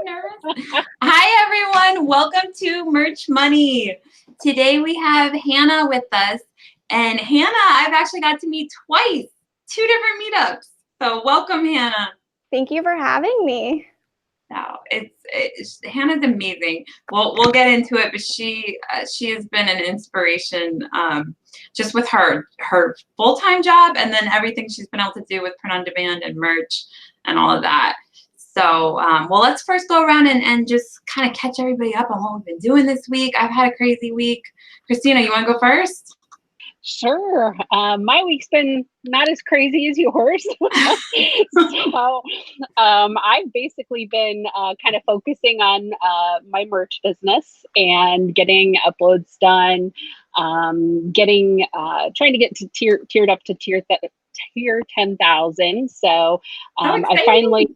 nervous. Hi, everyone. Welcome to Merch Money. Today we have Hannah with us. And Hannah, I've actually got to meet twice, 2 different meetups. So welcome, Hannah. Thank you for having me. No, Hannah's amazing. We'll get into it, but she has been an inspiration just with her full-time job and then everything she's been able to do with print on demand and merch and all of that. So, well, let's first go around and just kind of catch everybody up on what we've been doing this week. I've had a crazy week. Christina, you want to go first? Sure. My week's been not as crazy as yours. So I've basically been kind of focusing on my merch business and getting uploads done, trying to get to tiered up to tier 10,000. So I finally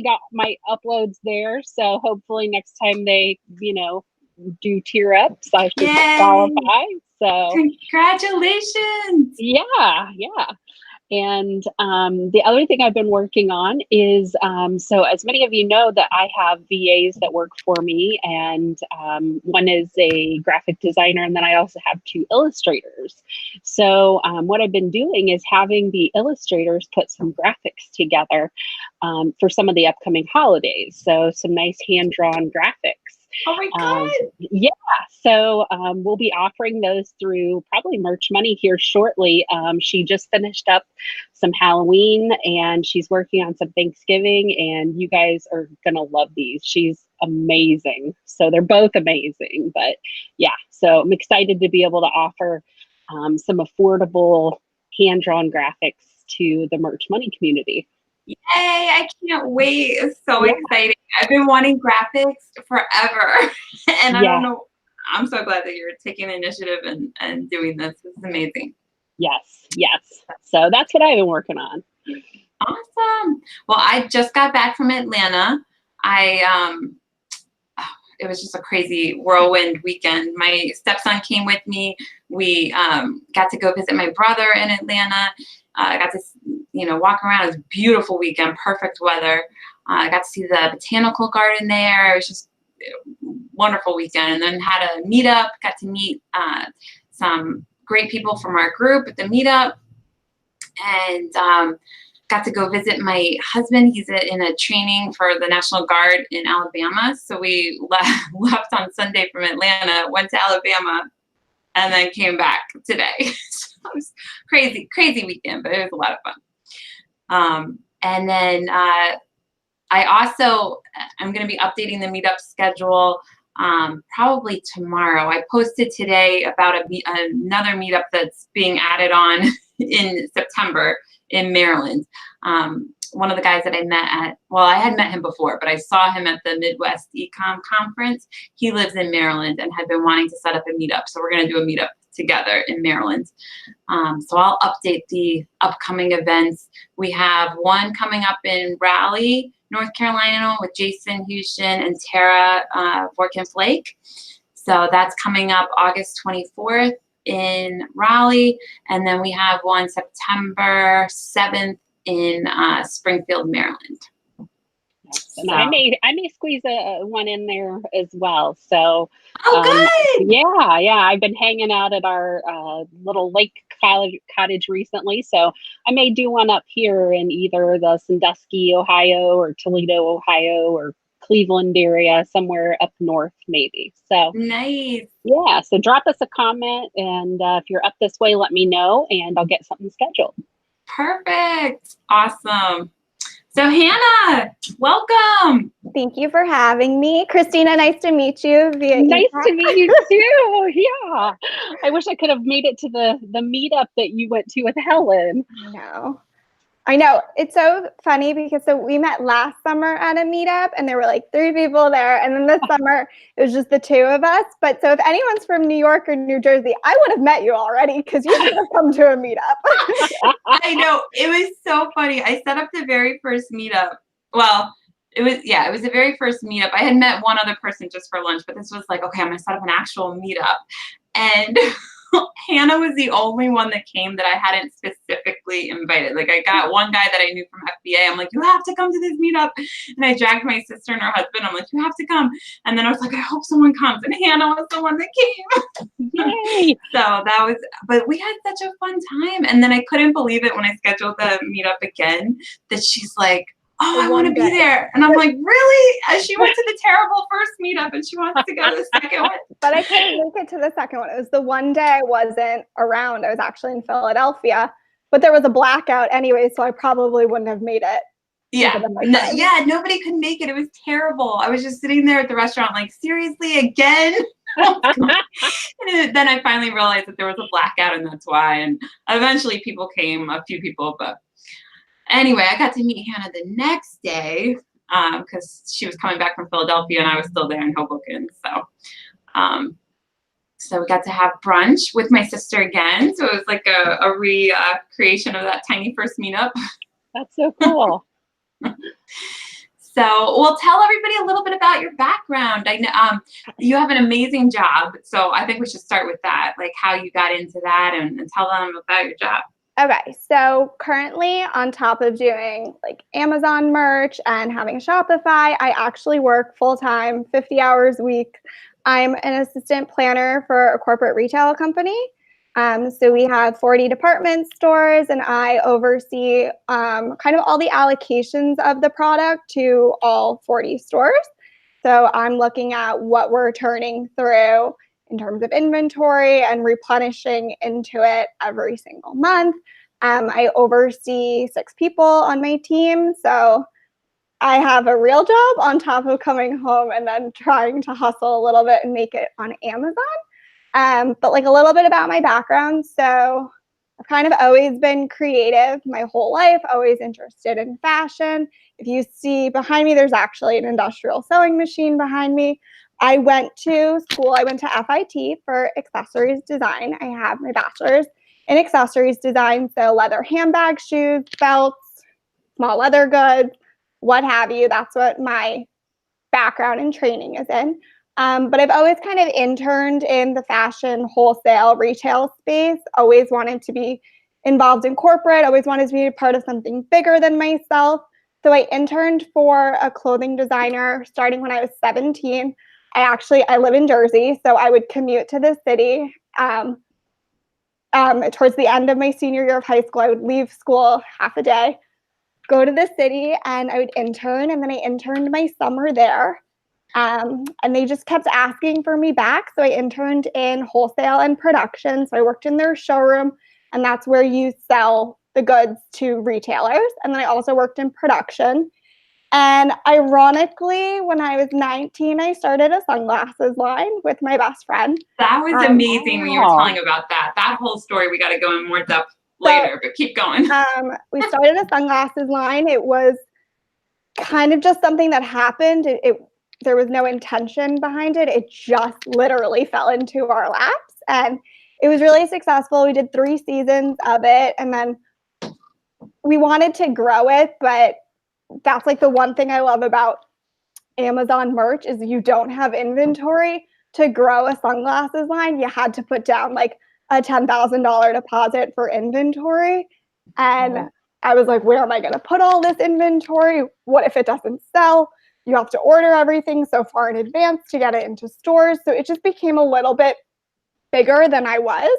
got my uploads there. So hopefully next time they, do tier ups, I should qualify. So congratulations. Yeah. And the other thing I've been working on is, so as many of you know, that I have VAs that work for me, and one is a graphic designer, and then I also have 2 illustrators. So what I've been doing is having the illustrators put some graphics together for some of the upcoming holidays. So some nice hand-drawn graphics. Oh my God. Yeah. So we'll be offering those through probably Merch Money here shortly. She just finished up some Halloween and she's working on some Thanksgiving, and you guys are going to love these. She's amazing. So they're both amazing. But yeah, so I'm excited to be able to offer some affordable hand-drawn graphics to the Merch Money community. Yay, I can't wait. It's so exciting. I've been wanting graphics forever. And I don't know. I'm so glad that you're taking the initiative and doing this. This is amazing. Yes. So that's what I've been working on. Awesome. Well, I just got back from Atlanta. It was just a crazy whirlwind weekend. My stepson came with me. We got to go visit my brother in Atlanta. I got to, walk around. It was a beautiful weekend, perfect weather. I got to see the botanical garden there. It was just a wonderful weekend. And then had a meetup, got to meet some great people from our group at the meetup. And got to go visit my husband. He's in a training for the National Guard in Alabama. So we left on Sunday from Atlanta, went to Alabama, and then came back today. So it was crazy weekend, but it was a lot of fun. And then I'm going to be updating the meetup schedule probably tomorrow. I posted today about another meetup that's being added on in September in Maryland. One of the guys that I met I had met him before, but I saw him at the Midwest Ecom conference. He lives in Maryland and had been wanting to set up a meetup. So we're going to do a meetup together in Maryland. So I'll update the upcoming events. We have one coming up in Raleigh, North Carolina, with Jason Houston and Tara Vorkin-Flake. So that's coming up August 24th in Raleigh. And then we have one September 7th in Springfield, Maryland. And I may squeeze one in there as well. So, good. Yeah. I've been hanging out at our little lake cottage recently, so I may do one up here in either the Sandusky, Ohio, or Toledo, Ohio, or Cleveland area, somewhere up north, maybe. So nice. Yeah. So drop us a comment, and if you're up this way, let me know, and I'll get something scheduled. Perfect. Awesome. So Hannah, welcome. Thank you for having me. Christina, nice to meet you. Nice to meet you too. Yeah. I wish I could have made it to the meetup that you went to with Helen. I know. It's so funny because we met last summer at a meetup and there were like 3 people there. And then this summer it was just the 2 of us. But so if anyone's from New York or New Jersey, I would have met you already because you should have come to a meetup. I know. It was so funny. I set up the very first meetup. Well, it was the very first meetup. I had met one other person just for lunch, but this was like, okay, I'm going to set up an actual meetup. And Hannah was the only one that came that I hadn't specifically invited. Like I got one guy that I knew from FBA. I'm like, you have to come to this meetup. And I dragged my sister and her husband. I'm like, you have to come. And then I was like, I hope someone comes. And Hannah was the one that came. Yay! So that was, but we had such a fun time. And then I couldn't believe it when I scheduled the meetup again that she's like, oh, I want to be there. And I'm like, really? She went to the terrible first meetup and she wants to go to the second one. But I couldn't make it to the second one. It was the one day I wasn't around. I was actually in Philadelphia, but there was a blackout anyway, so I probably wouldn't have made it. Yeah, nobody could make it. It was terrible. I was just sitting there at the restaurant like, seriously, again? And then I finally realized that there was a blackout and that's why. And eventually people came, a few people, but anyway, I got to meet Hannah the next day because she was coming back from Philadelphia and I was still there in Hoboken. So we got to have brunch with my sister again. So it was like a recreation of that tiny first meetup. That's so cool. So, well, tell everybody a little bit about your background. I know you have an amazing job, so I think we should start with that, like how you got into that, and tell them about your job. Okay, so currently on top of doing like Amazon merch and having Shopify, I actually work full-time, 50 hours a week. I'm an assistant planner for a corporate retail company. So we have 40 department stores and I oversee kind of all the allocations of the product to all 40 stores. So I'm looking at what we're turning through in terms of inventory and replenishing into it every single month. I oversee 6 people on my team. So I have a real job on top of coming home and then trying to hustle a little bit and make it on Amazon. But like a little bit about my background. So I've kind of always been creative my whole life, always interested in fashion. If you see behind me, there's actually an industrial sewing machine behind me. I went to school. I went to FIT for accessories design. I have my bachelor's in accessories design. So leather handbags, shoes, belts, small leather goods, what have you. That's what my background and training is in. But I've always kind of interned in the fashion, wholesale, retail space, always wanted to be involved in corporate, always wanted to be a part of something bigger than myself. So I interned for a clothing designer starting when I was 17. I live in Jersey, so I would commute to the city. Towards the end of my senior year of high school, I would leave school half a day, go to the city, and I would intern. And then I interned my summer there. And they just kept asking for me back. So I interned in wholesale and production. So I worked in their showroom, and that's where you sell the goods to retailers. And then I also worked in production. And ironically, when I was 19, I started a sunglasses line with my best friend. That was amazing when you were telling about that. That whole story, we got to go in more depth later, but keep going. We started a sunglasses line. It was kind of just something that happened. There was no intention behind it. It just literally fell into our laps. And it was really successful. We did 3 seasons of it. And then we wanted to grow it. But that's like the one thing I love about Amazon merch is you don't have inventory. To grow a sunglasses line, you had to put down like a $10,000 deposit for inventory. And I was like, where am I going to put all this inventory? What if it doesn't sell? You have to order everything so far in advance to get it into stores. So it just became a little bit bigger than I was.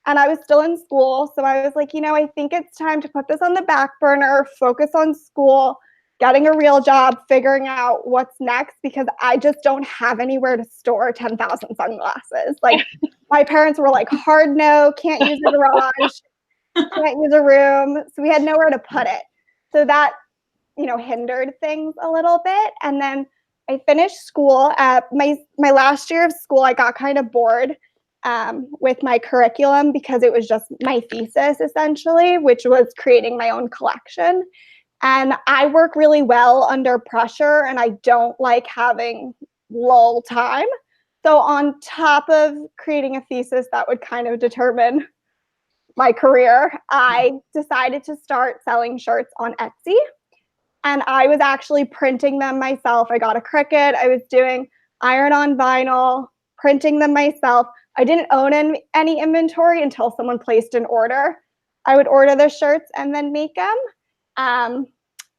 And I was still in school. So I was like, I think it's time to put this on the back burner, focus on school, getting a real job, figuring out what's next, because I just don't have anywhere to store 10,000 sunglasses. Like my parents were like, hard no, can't use a garage, can't use a room. So we had nowhere to put it. So that hindered things a little bit. And then I finished school. My last year of school, I got kind of bored with my curriculum because it was just my thesis essentially, which was creating my own collection. And I work really well under pressure and I don't like having lull time. So on top of creating a thesis that would kind of determine my career, I decided to start selling shirts on Etsy. And I was actually printing them myself. I got a Cricut. I was doing iron-on vinyl, printing them myself. I didn't own any inventory until someone placed an order. I would order the shirts and then make them.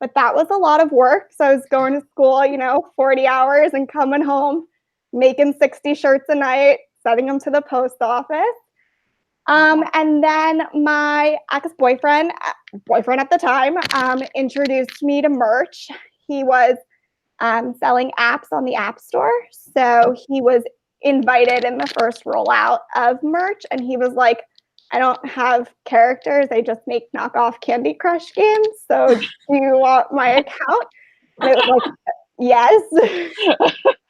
But that was a lot of work. So I was going to school, 40 hours and coming home, making 60 shirts a night, sending them to the post office. And then my ex-boyfriend at the time, introduced me to merch. He was selling apps on the App Store. So he was invited in the first rollout of merch. And he was like, I don't have characters. I just make knockoff Candy Crush games. So do you want my account? And it was like, yes.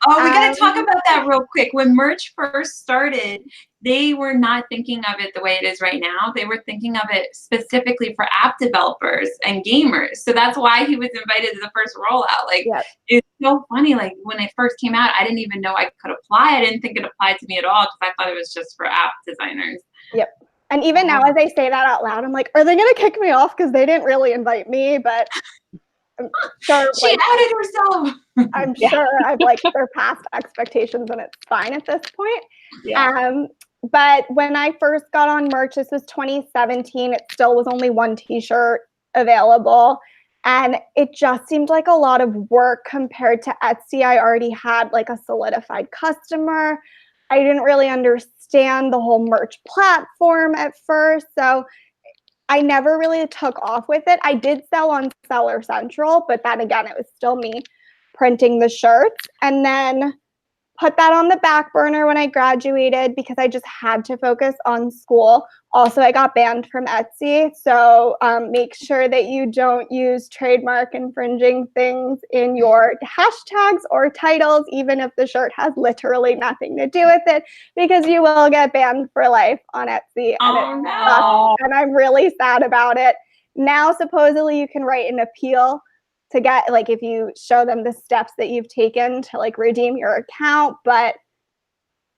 Oh, we got to talk about that real quick. When merch first started, they were not thinking of it the way it is right now. They were thinking of it specifically for app developers and gamers. So that's why he was invited to the first rollout. Like, Yep. It's so funny. Like, when it first came out, I didn't even know I could apply. I didn't think it applied to me at all because I thought it was just for app designers. Yep. And even now, as I say that out loud, I'm like, are they going to kick me off? Because they didn't really invite me, but I'm sure. She outed herself. I'm sure I've surpassed expectations and it's fine at this point. Yeah. But when I first got on merch, this was 2017, it still was only one t-shirt available. And it just seemed like a lot of work compared to Etsy. I already had a solidified customer. I didn't really understand the whole merch platform at first. So I never really took off with it. I did sell on Seller Central, but then again, it was still me printing the shirts, and then put that on the back burner when I graduated because I just had to focus on school. Also, I got banned from Etsy. So make sure that you don't use trademark infringing things in your hashtags or titles, even if the shirt has literally nothing to do with it, because you will get banned for life on Etsy. Oh, no. And I'm really sad about it. Now, supposedly you can write an appeal to get, if you show them the steps that you've taken to redeem your account, but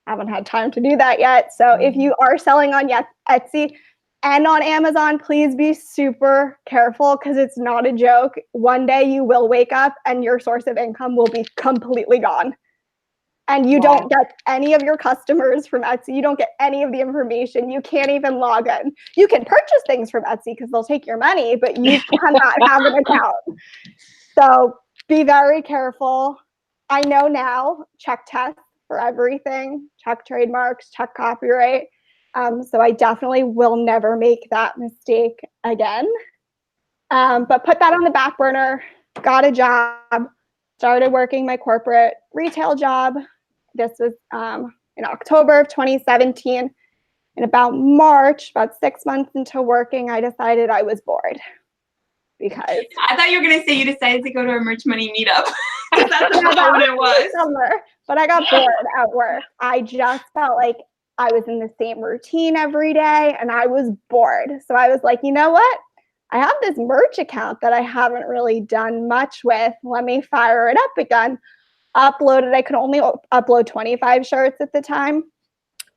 I haven't had time to do that yet. So if you are selling on Etsy and on Amazon, please be super careful because it's not a joke. One day you will wake up and your source of income will be completely gone. And you don't get any of your customers from Etsy. You don't get any of the information. You can't even log in. You can purchase things from Etsy because they'll take your money, but you cannot have an account. So be very careful. I know now, check tests for everything, check trademarks, check copyright. So I definitely will never make that mistake again. But put that on the back burner, got a job, started working my corporate retail job. This was in October of 2017. In about March, about 6 months into working, I decided I was bored. Because I thought you were going to say you decided to go to a Merch Money meetup. That's not what it was. Summer, but I got bored at work. I just felt like I was in the same routine every day and I was bored. So I was like, you know what? I have this merch account that I haven't really done much with. Let me fire it up again. Uploaded. I could only upload 25 shirts at the time.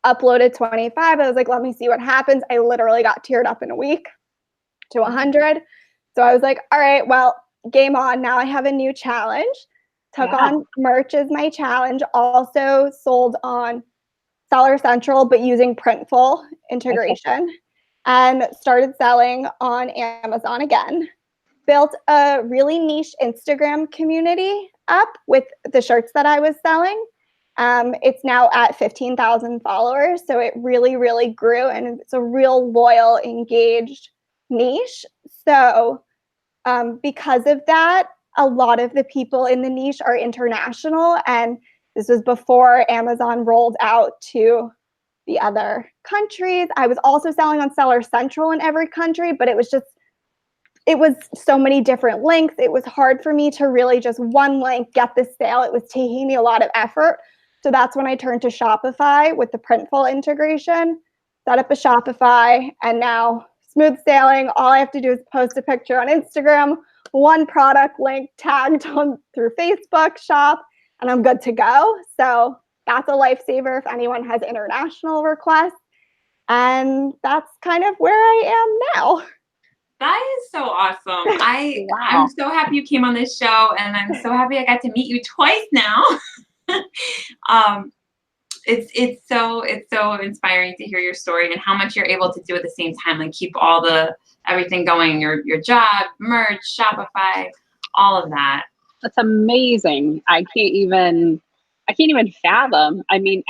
Uploaded 25. I was like, let me see what happens. I literally got tiered up in a week to 100. So I was like, all right, well, game on. Now I have a new challenge. Took on merch as my challenge. Also sold on Seller Central, but using Printful integration. And started selling on Amazon again. Built a really niche Instagram community up with the shirts that I was selling. It's now at 15,000 followers. So it really, really grew. And it's a real loyal, engaged niche. So because of that, a lot of the people in the niche are international. And this was before Amazon rolled out to the other countries. I was also selling on Seller Central in every country, but it was so many different links. It was hard for me to really just one link get the sale. It was taking me a lot of effort. So that's when I turned to Shopify with the Printful integration, set up a Shopify, and now smooth sailing. All I have to do is post a picture on Instagram, one product link tagged on through Facebook shop, and I'm good to go. So that's a lifesaver if anyone has international requests. And that's kind of where I am now. That is so awesome. I'm so happy you came on this show, and I'm so happy I got to meet you twice now. it's so inspiring to hear your story and how much you're able to do at the same time, like keep everything going, your job, merch, Shopify, all of that. That's amazing. I can't even fathom. I mean,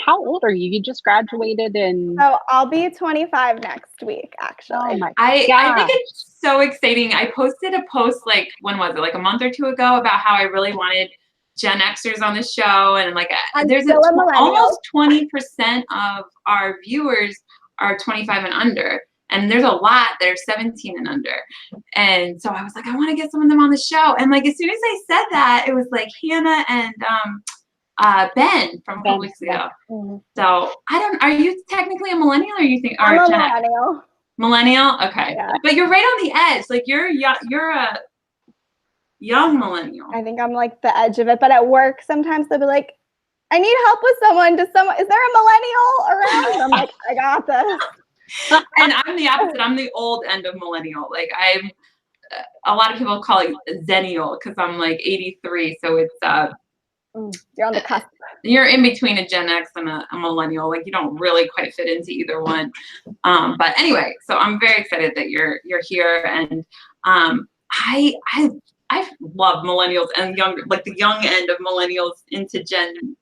how old are you? You just graduated in. So I'll be 25 next week, actually. Oh my I gosh. think it's so exciting. I posted a post like, when was it? Like a month or two ago, about how I really wanted Gen Xers on the show, and like there's almost 20% of our viewers are 25 and under, and there's a lot that are 17 and under. And so I was like, I want to get some of them on the show. And like as soon as I said that, it was like Hannah and Ben from a couple weeks ago. Mm-hmm. So are you technically a millennial, or you think I'm a Gen millennial? Millennial? Okay. Yeah. But you're right on the edge. Like you're a young millennial. I think I'm like the edge of it. But at work, sometimes they'll be like, I need help with someone. Is there a millennial around? And I'm like, I got this. And I'm the opposite. I'm the old end of millennial. Like a lot of people call it Zennial because I'm like 83. So it's you're on the cusp. You're in between a Gen X and a millennial. Like you don't really quite fit into either one. But anyway, so I'm very excited that you're here, and I love millennials and the young end of millennials into Gen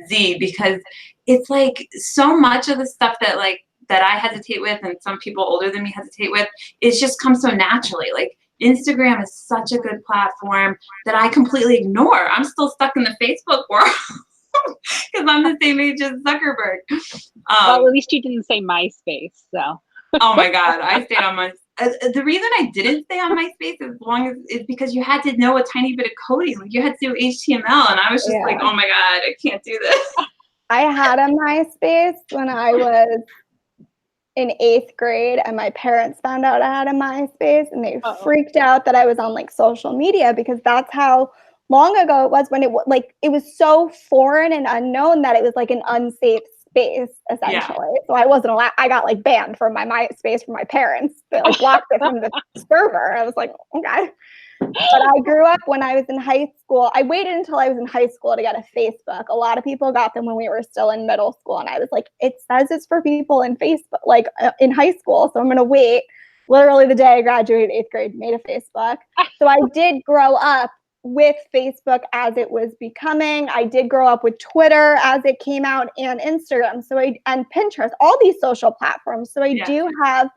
Z, because it's like so much of the stuff that I hesitate with, and some people older than me hesitate with, it just comes so naturally. Like Instagram is such a good platform that I completely ignore. I'm still stuck in the Facebook world because I'm the same age as Zuckerberg. Well, at least you didn't say MySpace, so. Oh my God, I stayed on my. The reason I didn't stay on MySpace is because you had to know a tiny bit of coding. Like you had to do HTML, and I was just like, oh my God, I can't do this. I had a MySpace when I was in 8th grade, and my parents found out I had a MySpace, and they freaked out that I was on like social media, because that's how long ago it was, when it was so foreign and unknown that it was like an unsafe space, essentially. Yeah. So I wasn't allowed. I got like banned from my MySpace from my parents. They like blocked it from the server. I was like, okay. But I grew up when I was in high school. I waited until I was in high school to get a Facebook. A lot of people got them when we were still in middle school. And I was like, it says it's for people in Facebook, like in high school. So I'm going to wait. Literally the day I graduated 8th grade, made a Facebook. So I did grow up with Facebook as it was becoming. I did grow up with Twitter as it came out, and Instagram. And Pinterest, all these social platforms. So I do have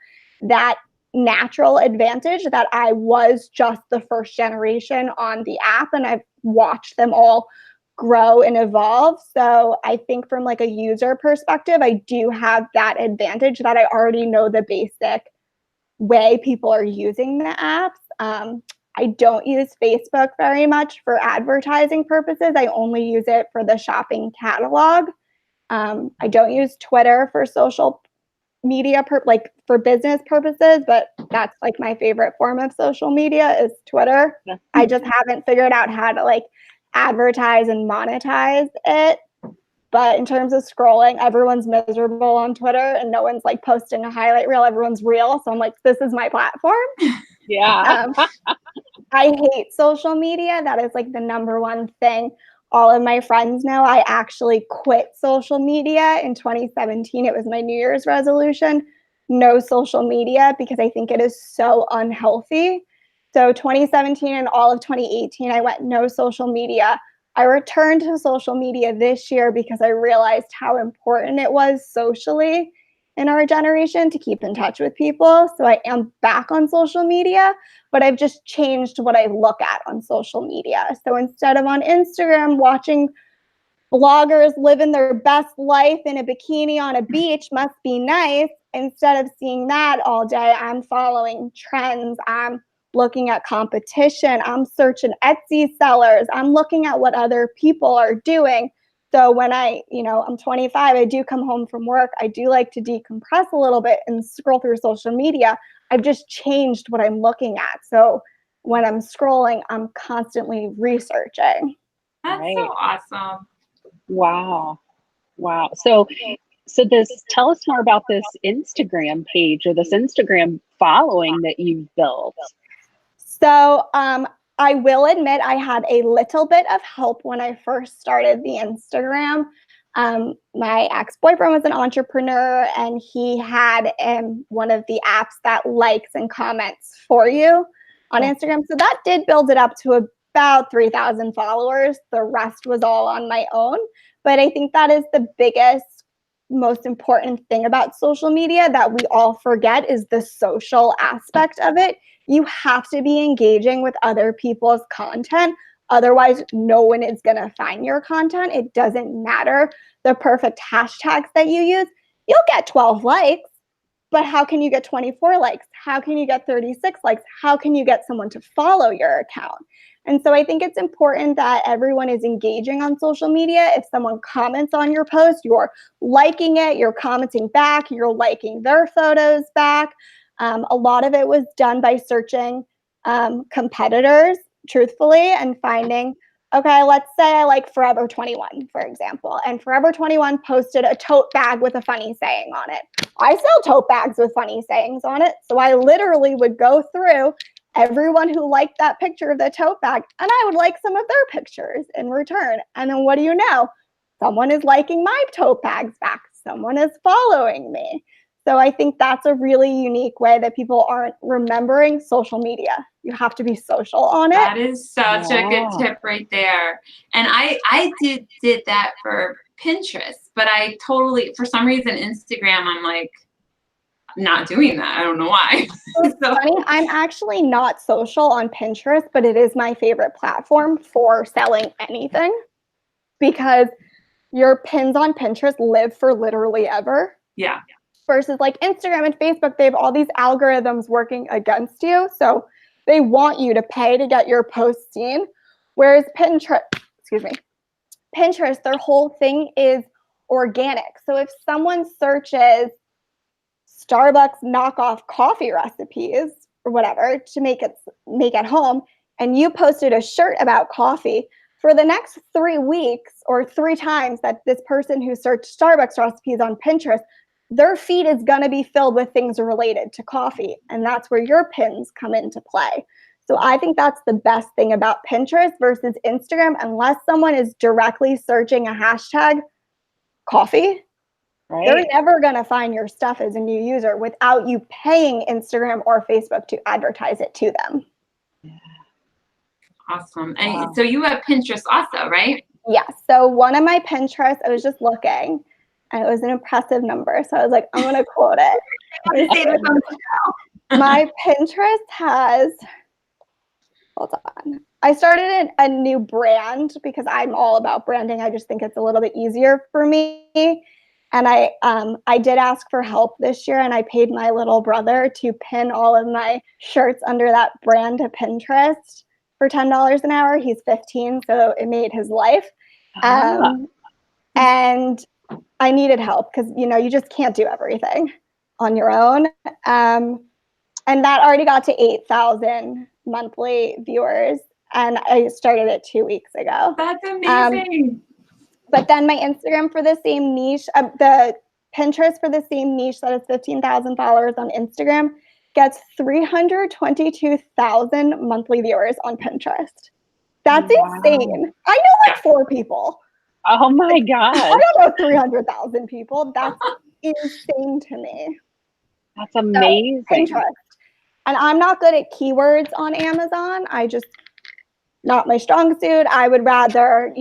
that natural advantage that I was just the first generation on the app, and I've watched them all grow and evolve. So I think from like a user perspective, I do have that advantage that I already know the basic way people are using the apps. I don't use Facebook very much for advertising purposes. I only use it for the shopping catalog. I don't use Twitter for social media for business purposes, but that's like my favorite form of social media is Twitter. I just haven't figured out how to like advertise and monetize it. But in terms of scrolling, everyone's miserable on Twitter, and no one's like posting a highlight reel. Everyone's real. So I'm like, this is my platform. Yeah. I hate social media. That is like the number one thing all of my friends know. I actually quit social media in 2017. It was my New Year's resolution. No social media, because I think it is so unhealthy. So 2017 and all of 2018, I went no social media. I returned to social media this year because I realized how important it was socially in our generation to keep in touch with people. So I am back on social media, but I've just changed what I look at on social media. So instead of on Instagram watching bloggers living their best life in a bikini on a beach, must be nice, instead of seeing that all day, I'm following trends. I'm looking at competition. I'm searching Etsy sellers. I'm looking at what other people are doing. So when I'm 25, I do come home from work. I do like to decompress a little bit and scroll through social media. I've just changed what I'm looking at. So when I'm scrolling, I'm constantly researching. That's so awesome. Wow. So tell us more about this Instagram page or this Instagram following that you've built. So I will admit I had a little bit of help when I first started the Instagram. My ex-boyfriend was an entrepreneur, and he had one of the apps that likes and comments for you on Instagram. So that did build it up to about 3,000 followers. The rest was all on my own. But I think that is the biggest, most important thing about social media that we all forget is the social aspect of it. You have to be engaging with other people's content. Otherwise, no one is going to find your content. It doesn't matter the perfect hashtags that you use. You'll get 12 likes, but how can you get 24 likes? How can you get 36 likes? How can you get someone to follow your account? And so I think it's important that everyone is engaging on social media. If someone comments on your post, you're liking it, you're commenting back, you're liking their photos back. A lot of it was done by searching competitors, truthfully, and finding, okay, let's say I like Forever 21, for example, and Forever 21 posted a tote bag with a funny saying on it. I sell tote bags with funny sayings on it, so I literally would go through everyone who liked that picture of the tote bag, and I would like some of their pictures in return. And then what do you know? Someone is liking my tote bags back. Someone is following me. So I think that's a really unique way that people aren't remembering social media. You have to be social on it. That is such a good tip right there. And I did that for Pinterest, but I totally, for some reason, Instagram, I'm like, not doing that. I don't know why. It's funny. I'm actually not social on Pinterest, but it is my favorite platform for selling anything because your pins on Pinterest live for literally ever. Yeah. Versus like Instagram and Facebook, they have all these algorithms working against you. So they want you to pay to get your posts seen. Whereas Pinterest, their whole thing is organic. So if someone searches Starbucks knockoff coffee recipes or whatever to make at home, and you posted a shirt about coffee, for the next 3 weeks or 3 times that this person who searched Starbucks recipes on Pinterest, their feed is going to be filled with things related to coffee. And that's where your pins come into play. So I think that's the best thing about Pinterest versus Instagram, unless someone is directly searching a hashtag coffee. Right. They're never going to find your stuff as a new user without you paying Instagram or Facebook to advertise it to them. Awesome. And so you have Pinterest also, right? Yeah. So one of my Pinterest, I was just looking, and it was an impressive number. So I was like, I'm going to quote it. My Pinterest has, hold on. I started a new brand because I'm all about branding. I just think it's a little bit easier for me. And I did ask for help this year, and I paid my little brother to pin all of my shirts under that brand to Pinterest for $10 an hour. He's 15, so it made his life. And I needed help because, you just can't do everything on your own. And that already got to 8,000 monthly viewers, and I started it 2 weeks ago. That's amazing. But then my Instagram for the same niche, the Pinterest for the same niche that is 15,000 followers on Instagram gets 322,000 monthly viewers on Pinterest. That's insane. I know like 4 people. Oh my God. I don't know 300,000 people. That's insane to me. That's amazing. So, Pinterest. And I'm not good at keywords on Amazon. Not my strong suit. I would rather,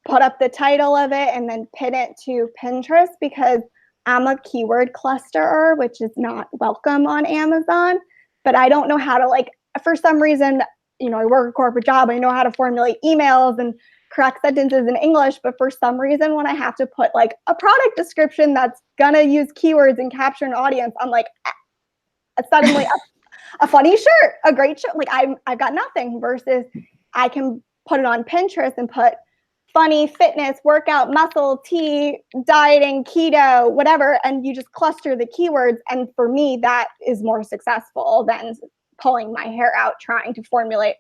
put up the title of it and then pin it to Pinterest because I'm a keyword clusterer, which is not welcome on Amazon. But I don't know how to, for some reason, I work a corporate job. I know how to formulate emails and correct sentences in English. But for some reason, when I have to put a product description that's going to use keywords and capture an audience, I'm like, suddenly a funny shirt, a great shirt. I've got nothing versus I can put it on Pinterest and put funny, fitness, workout, muscle, tea, dieting, keto, whatever, and you just cluster the keywords. And for me, that is more successful than pulling my hair out trying to formulate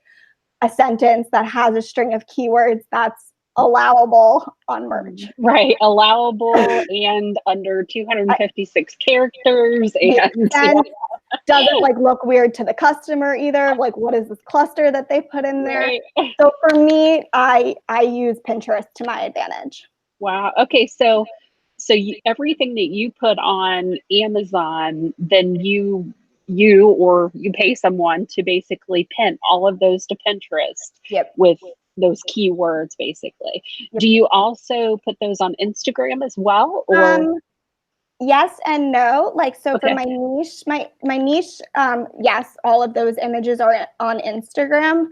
a sentence that has a string of keywords that's allowable on merch. Right, allowable and under 256 characters, and doesn't look weird to the customer either. What is this cluster that they put in there? Right. So for me, I use Pinterest to my advantage. Wow. Okay. So everything that you put on Amazon, then or you pay someone to basically pin all of those to Pinterest Yep. with those keywords, basically. Yep. Do you also put those on Instagram as well, or? Yes and no. Like, so for Okay. my niche, yes, all of those images are on Instagram.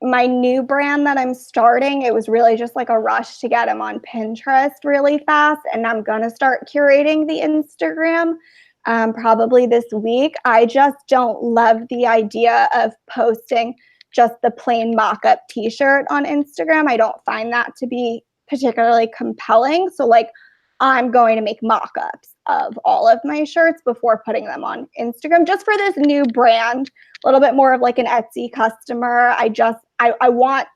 My new brand that I'm starting, it was really just like a rush to get them on Pinterest really fast. And I'm going to start curating the Instagram probably this week. I just don't love the idea of posting just the plain mock-up t-shirt on Instagram. I don't find that to be particularly compelling. So like, I'm going to make mock-ups of all of my shirts before putting them on Instagram, just for this new brand, a little bit more of like an Etsy customer. I want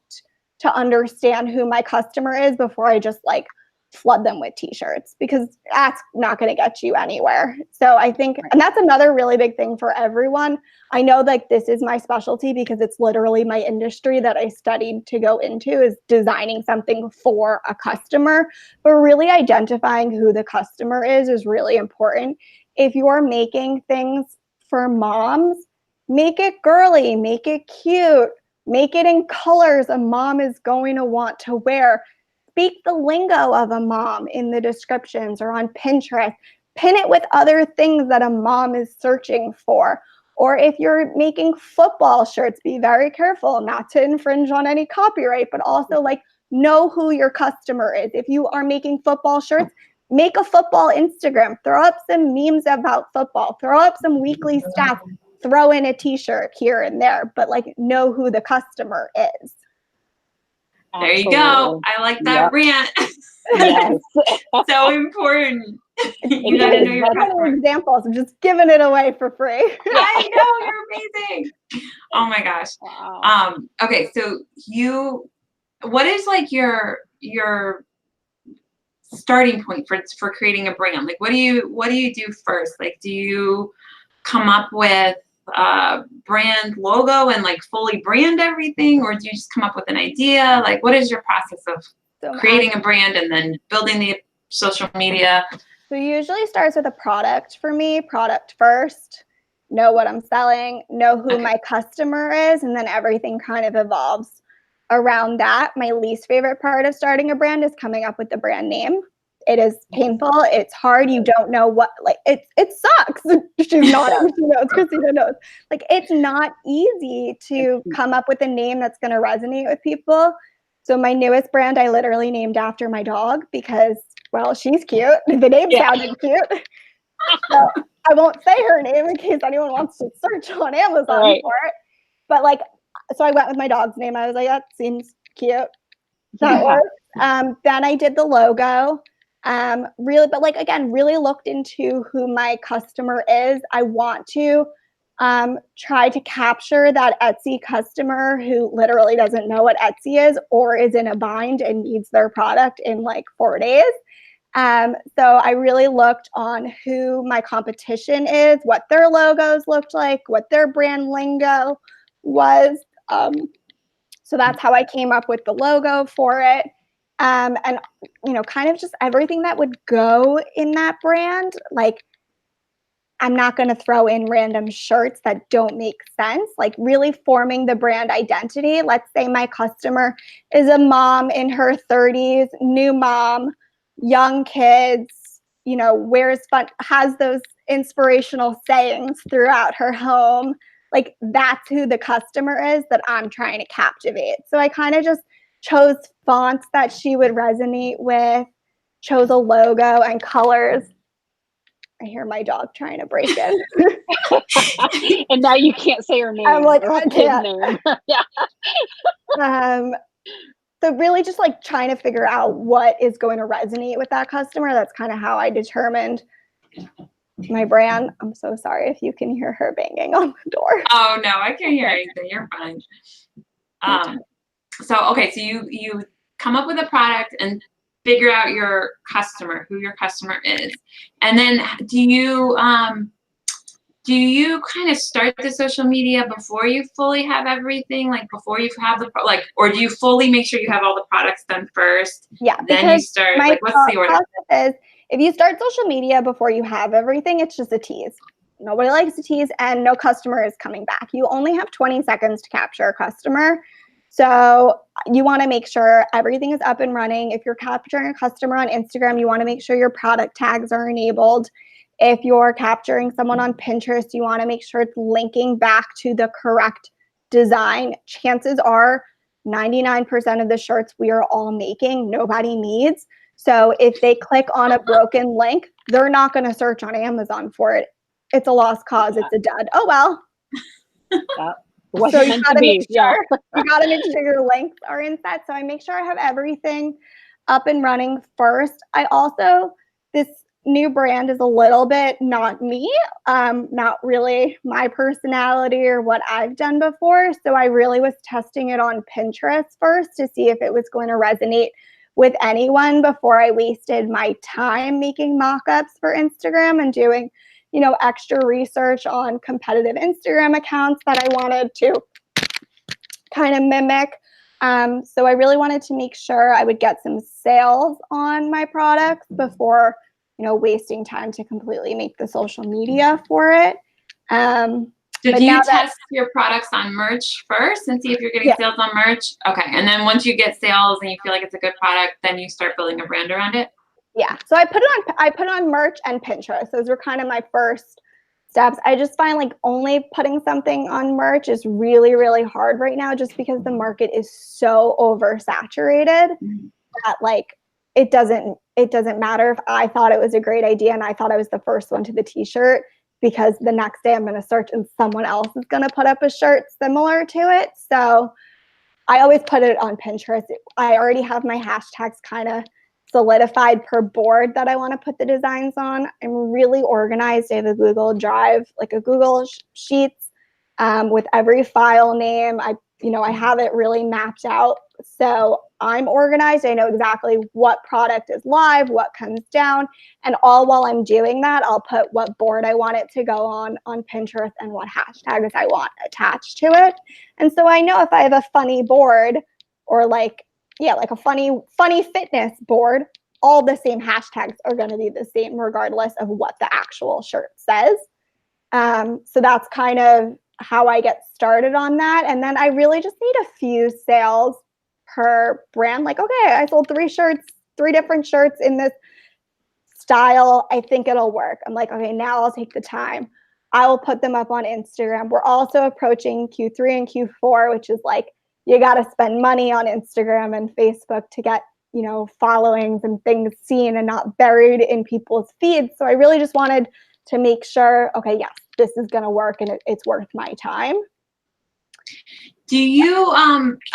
to understand who my customer is before I just like flood them with t-shirts, because that's not going to get you anywhere. So I think, and that's another really big thing for everyone. I know like this is my specialty because it's literally my industry that I studied to go into, is designing something for a customer, but really identifying who the customer is really important. If you're making things for moms, make it girly, make it cute, make it in colors a mom is going to want to wear. Speak the lingo of a mom in the descriptions or on Pinterest. Pin it with other things that a mom is searching for. Or if you're making football shirts, be very careful not to infringe on any copyright, but also like know who your customer is. If you are making football shirts, make a football Instagram, throw up some memes about football, throw up some weekly stats, throw in a t-shirt here and there, but like know who the customer is. There you go. I like that rant. Yes. So important. You gotta know your customer. Examples. I'm just giving it away for free. I know, you're amazing. Oh my gosh. Wow. Okay, so what is like your starting point for creating a brand? Like what do you do first? Like do you come up with a brand logo and like fully brand everything, or do you just come up with an idea? Like what is your process of creating a brand and then building the social media? So usually starts with a product for me, product first, know what I'm selling, know who my customer is, and then everything kind of evolves around that. My least favorite part of starting a brand is coming up with the brand name. It is painful. It's hard. You don't know what, like, it sucks. She's nodding. She knows. Christina knows. Like, it's not easy to come up with a name that's going to resonate with people. So my newest brand, I literally named after my dog because, well, she's cute. The name sounded cute. So I won't say her name in case anyone wants to search on Amazon for it. But like, so I went with my dog's name. I was like, that seems cute. That works. Then I did the logo. Really, but like, again, really looked into who my customer is. I want to try to capture that Etsy customer who literally doesn't know what Etsy is or is in a bind and needs their product in like 4 days. So I really looked on who my competition is, what their logos looked like, what their brand lingo was. So that's how I came up with the logo for it. And, you know, kind of just everything that would go in that brand. Like, I'm not going to throw in random shirts that don't make sense. Like really forming the brand identity. Let's say my customer is a mom in her 30s, new mom, young kids, you know, wears fun, has those inspirational sayings throughout her home. Like that's who the customer is that I'm trying to captivate. So I kind of just chose fonts that she would resonate with, chose a logo and colors. I hear my dog trying to break in. And now you can't say her name. I'm like, I can't. Name. So really just like trying to figure out what is going to resonate with that customer. That's kind of how I determined my brand. I'm so sorry if you can hear her banging on the door. Oh no, I can't hear anything. You're fine. So you come up with a product and figure out your customer, who your customer is, and then do do you kind of start the social media before you fully have everything, like before you have or do you fully make sure you have all the products done first? Yeah, Then you start, my like, what's the order? process is if you start social media before you have everything, it's just a tease. Nobody likes to tease, and no customer is coming back. You only have 20 seconds to capture a customer. So you want to make sure everything is up and running. If you're capturing a customer on Instagram, you want to make sure your product tags are enabled. If you're capturing someone on Pinterest, you want to make sure it's linking back to the correct design. Chances are 99% of the shirts we are all making, nobody needs. So if they click on a broken link, they're not going to search on Amazon for it. It's a lost cause. Yeah. It's a dud. Oh, well. So you gotta make sure, you gotta make sure your links are in set. So I make sure I have everything up and running first. I also, this new brand is a little bit not me, not really my personality or what I've done before. So I really was testing it on Pinterest first to see if it was going to resonate with anyone before I wasted my time making mock-ups for Instagram and doing extra research on competitive Instagram accounts that I wanted to kind of mimic. So I really wanted to make sure I would get some sales on my products before, wasting time to completely make the social media for it. So do you test your products on merch first and see if you're getting sales on merch? Okay. And then once you get sales and you feel like it's a good product, then you start building a brand around it? Yeah. So I put it on merch and Pinterest. Those were kind of my first steps. I just find like only putting something on merch is really, really hard right now just because the market is so oversaturated that like it doesn't matter if I thought it was a great idea and I thought I was the first one to the t-shirt, because the next day I'm going to search and someone else is going to put up a shirt similar to it. So I always put it on Pinterest. I already have my hashtags kind of solidified per board that I want to put the designs on. I'm really organized. I have a Google Drive, like a Google Sheets with every file name. I have it really mapped out. So I'm organized. I know exactly what product is live, what comes down, and all while I'm doing that, I'll put what board I want it to go on Pinterest and what hashtags I want attached to it. And so I know if I have a funny board or like a funny fitness board, all the same hashtags are going to be the same regardless of what the actual shirt says. So that's kind of how I get started on that. And then I really just need a few sales per brand. Like, okay, I sold 3 different shirts in this style. I think it'll work. I'm like, okay, now I'll take the time. I will put them up on Instagram. We're also approaching Q3 and Q4, which is like, you got to spend money on Instagram and Facebook to get, followings and things seen and not buried in people's feeds. So I really just wanted to make sure, okay, yes, this is going to work and it's worth my time. Do you,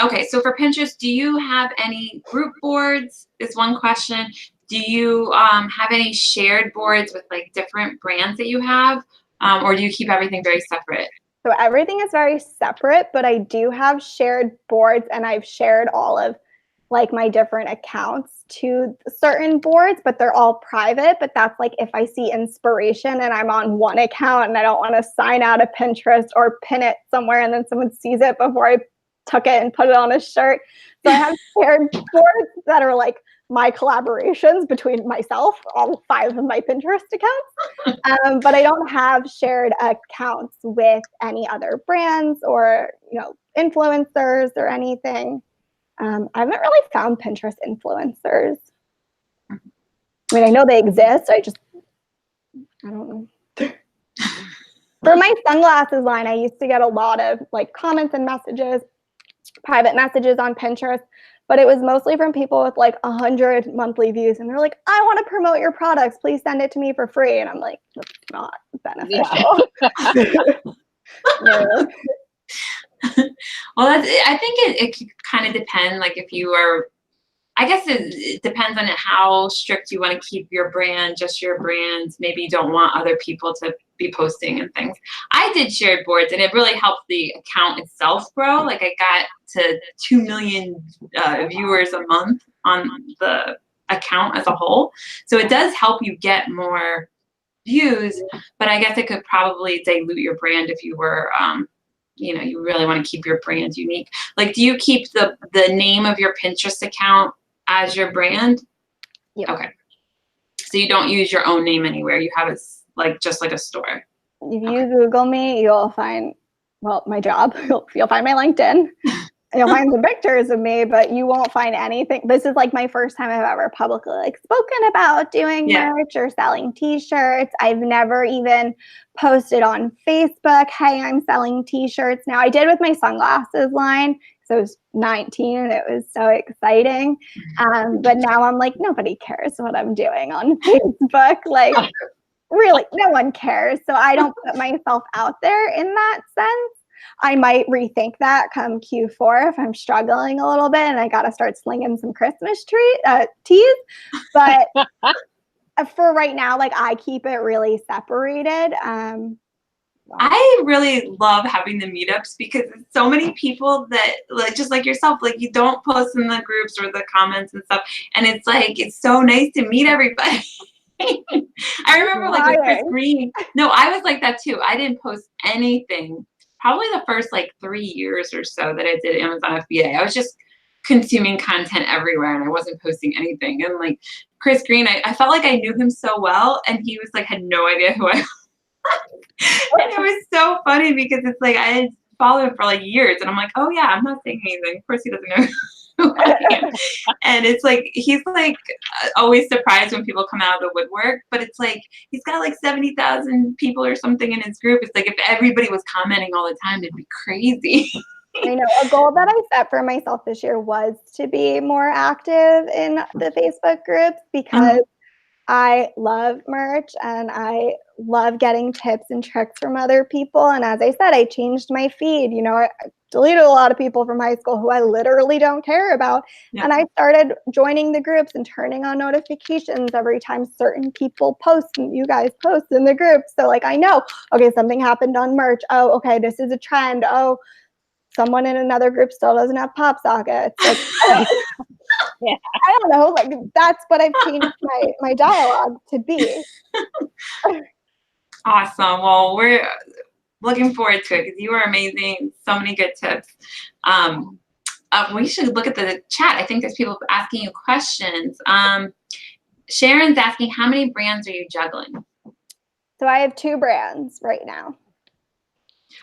okay, so for Pinterest, do you have any group boards is one question. Do you have any shared boards with like different brands that you have? Or do you keep everything very separate? So everything is very separate, but I do have shared boards, and I've shared all of like my different accounts to certain boards, but they're all private. But that's like if I see inspiration and I'm on one account and I don't want to sign out of Pinterest or pin it somewhere and then someone sees it before I took it and put it on a shirt. So I have shared boards that are like my collaborations between myself, all 5 of my Pinterest accounts. But I don't have shared accounts with any other brands or, influencers or anything. I haven't really found Pinterest influencers. I mean, I know they exist. I don't know. For my sunglasses line, I used to get a lot of like comments and messages, private messages on Pinterest, but it was mostly from people with like 100 monthly views. And they're like, I want to promote your products. Please send it to me for free. And I'm like, that's not beneficial. Yeah. No. Well, I think it kind of depends. Like if you are, I guess it depends on how strict you want to keep your brand, just your brand. Maybe you don't want other people to be posting and things. I did shared boards, and it really helped the account itself grow. Like I got to 2 million viewers a month on the account as a whole. So it does help you get more views, but I guess it could probably dilute your brand if you were, you really want to keep your brand unique. Like, do you keep the name of your Pinterest account as your brand? Yep. Okay. So you don't use your own name anywhere. You have it just like a store. If you Google me, you'll find, my job. You'll find my LinkedIn. You'll find some pictures of me, but you won't find anything. This is like my first time I've ever publicly spoken about doing merch or selling t-shirts. I've never even posted on Facebook, hey, I'm selling t-shirts now. I did with my sunglasses line because I was 19 and it was so exciting. But now I'm like, nobody cares what I'm doing on Facebook. Like, really, no one cares. So I don't put myself out there in that sense. I might rethink that come Q4 if I'm struggling a little bit and I got to start slinging some Christmas teas. But for right now, I keep it really separated. I really love having the meetups because so many people that just like yourself, you don't post in the groups or the comments and stuff. And it's so nice to meet everybody. I remember with Chris Green. No, I was like that too. I didn't post anything. Probably the first 3 years or so that I did Amazon FBA. I was just consuming content everywhere and I wasn't posting anything. And Chris Green, I felt like I knew him so well and he was had no idea who I was. And it was so funny because it's I had followed him for years and I'm like, oh yeah, I'm not saying anything. Of course he doesn't know who I am. And it's he's always surprised when people come out of the woodwork, but it's he's got 70,000 people or something in his group. It's if everybody was commenting all the time, it'd be crazy. I know. A goal that I set for myself this year was to be more active in the Facebook groups because I love merch and I love getting tips and tricks from other people. And as I said, I changed my feed. I deleted a lot of people from high school who I literally don't care about. Yep. And I started joining the groups and turning on notifications every time certain people post and you guys post in the group. So I know, okay, something happened on merch. Oh, okay, this is a trend. Oh, someone in another group still doesn't have pop sockets. Yeah. I don't know. That's what I've changed my dialogue to be. Awesome. Well, we're looking forward to it because you are amazing. So many good tips. We should look at the chat. I think there's people asking you questions. Sharon's asking, how many brands are you juggling? So I have 2 brands right now.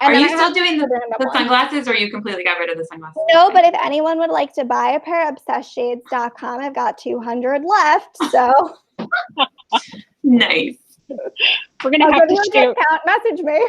And are you still doing the sunglasses or you completely got rid of the sunglasses? No, but if anyone would like to buy a pair, obsessedshades.com. I've got 200 left, so. Nice. We're going to have to share. Message me.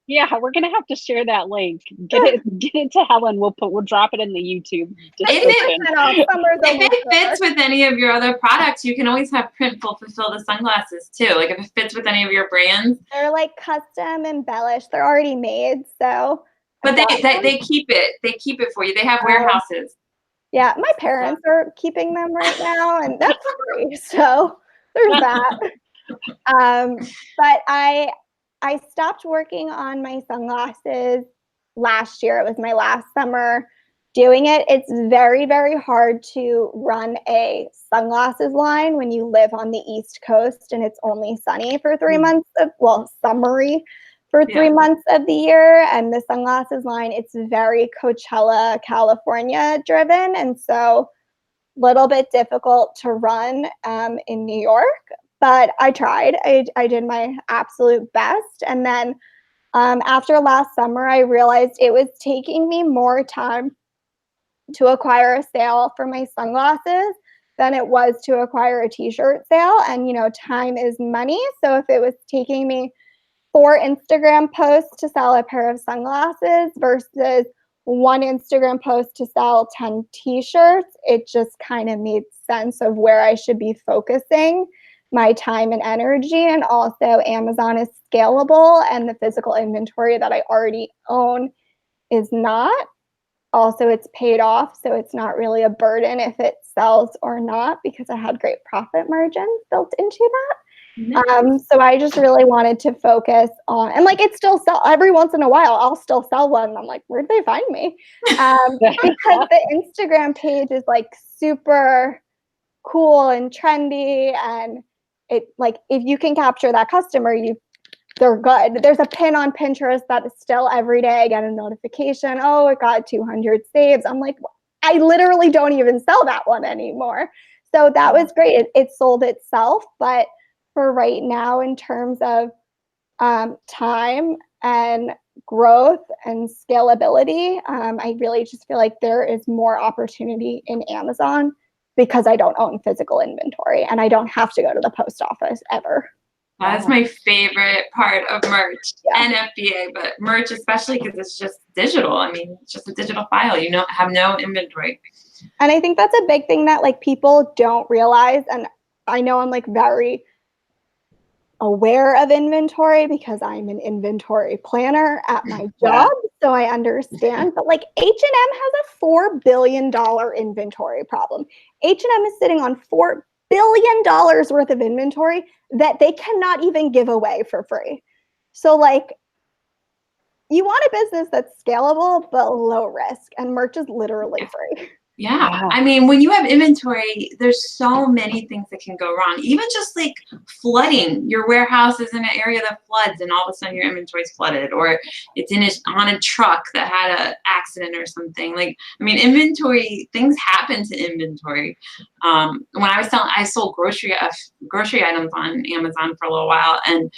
Yeah, we're going to have to share that link. Get it to Helen. We'll drop it in the YouTube description. If it fits with any of your other products, you can always have Printful fulfill the sunglasses too. If it fits with any of your brands. They're custom embellished. They're already made, so. But they keep it. They keep it for you. They have warehouses. Yeah, my parents are keeping them right now, and that's free. So there's that. But I stopped working on my sunglasses last year. It was my last summer doing it. It's very, very hard to run a sunglasses line when you live on the East Coast and it's only sunny for 3 months summery for 3 months of the year. And the sunglasses line, it's very Coachella, California driven. And so a little bit difficult to run in New York. But I tried. I did my absolute best. And then after last summer, I realized it was taking me more time to acquire a sale for my sunglasses than it was to acquire a t-shirt sale. And, time is money. So if it was taking me 4 Instagram posts to sell a pair of sunglasses versus 1 Instagram post to sell 10 t-shirts, it just kind of made sense of where I should be focusing my time and energy. And also Amazon is scalable and the physical inventory that I already own is not. Also, it's paid off, so it's not really a burden if it sells or not because I had great profit margins built into that. Nice. So I just really wanted to focus on, and it still sell every once in a while, I'll still sell one. And I'm like, where'd they find me? Because the Instagram page is super cool and trendy and it, like, if you can capture that customer, they're good. There's a pin on Pinterest that is still every day I get a notification. Oh, it got 200 saves. I'm like, I literally don't even sell that one anymore. So that was great. It sold itself. But for right now, in terms of time and growth and scalability, I really just feel like there is more opportunity in Amazon because I don't own physical inventory and I don't have to go to the post office ever. That's my favorite part of merch and FBA, but merch especially because it's just digital. I mean, it's just a digital file. You have no inventory. And I think that's a big thing that like people don't realize. And I know I'm like very aware of inventory because I'm an inventory planner at my job, so I understand. But like H&M has a $4 billion inventory problem. H&M is sitting on $4 billion worth of inventory that they cannot even give away for free. So like, you want a business that's scalable but low risk, and merch is literally free. Yeah. I mean, when you have inventory, there's so many things that can go wrong. Even just like flooding. Your warehouse is in an area that floods and all of a sudden your inventory is flooded, or it's on a truck that had an accident or something. Like, I mean, inventory, things happen to inventory. When I sold grocery items on Amazon for a little while, and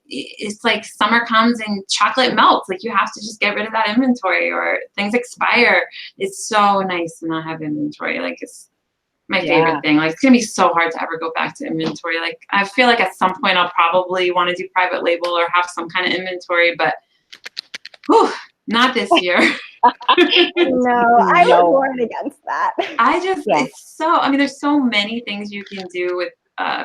it's like summer comes and chocolate melts. Like, you have to just get rid of that inventory, or things expire. It's so nice to not have inventory. Like, it's my favorite thing. Like, it's gonna be so hard to ever go back to inventory. Like, I feel like at some point I'll probably want to do private label or have some kind of inventory, but not this year. No, I would warn against that. It's so, I mean, there's so many things you can do with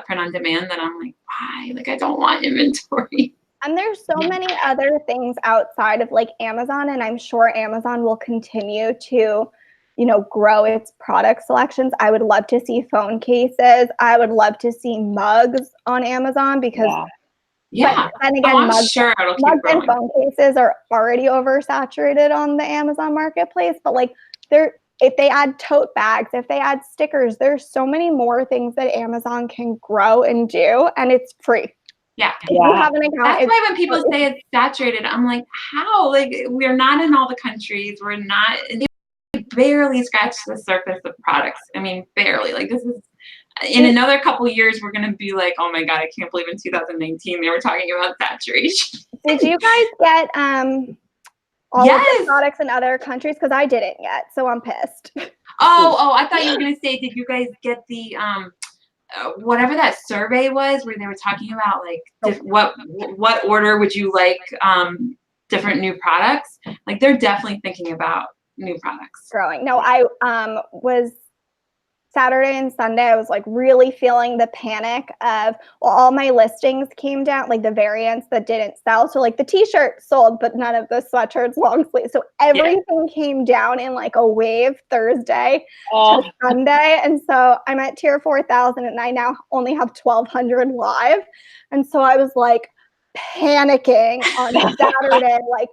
print on demand that I'm like, why? Like, I don't want inventory. And there's so many other things outside of like Amazon, and I'm sure Amazon will continue to, grow its product selections. I would love to see phone cases. I would love to see mugs on Amazon because but then again, mugs and phone cases are already oversaturated on the Amazon marketplace. But like, if they add tote bags, if they add stickers, there's so many more things that Amazon can grow and do, and it's free. Yeah. If you have an account, that's why when people say it's saturated, I'm like, how? Like, we're not in all the countries. We're not. They barely scratch the surface of products. I mean, barely. Like, this is. In another couple of years, we're going to be like, oh my God, I can't believe in 2019 they were talking about saturation. Did you guys get all of the products in other countries? Because I didn't yet, so I'm pissed. Oh, I thought you were going to say, did you guys get the, whatever that survey was where they were talking about like what order would you like different new products? Like, they're definitely thinking about new products. Growing. No, I was Saturday and Sunday, I was like really feeling the panic of, all my listings came down, like the variants that didn't sell. So like the t-shirt sold, but none of the sweatshirts, long sleeve. So everything came down in like a wave Thursday to Sunday. And so I'm at tier 4,000 and I now only have 1,200 live. And so I was like panicking on Saturday, like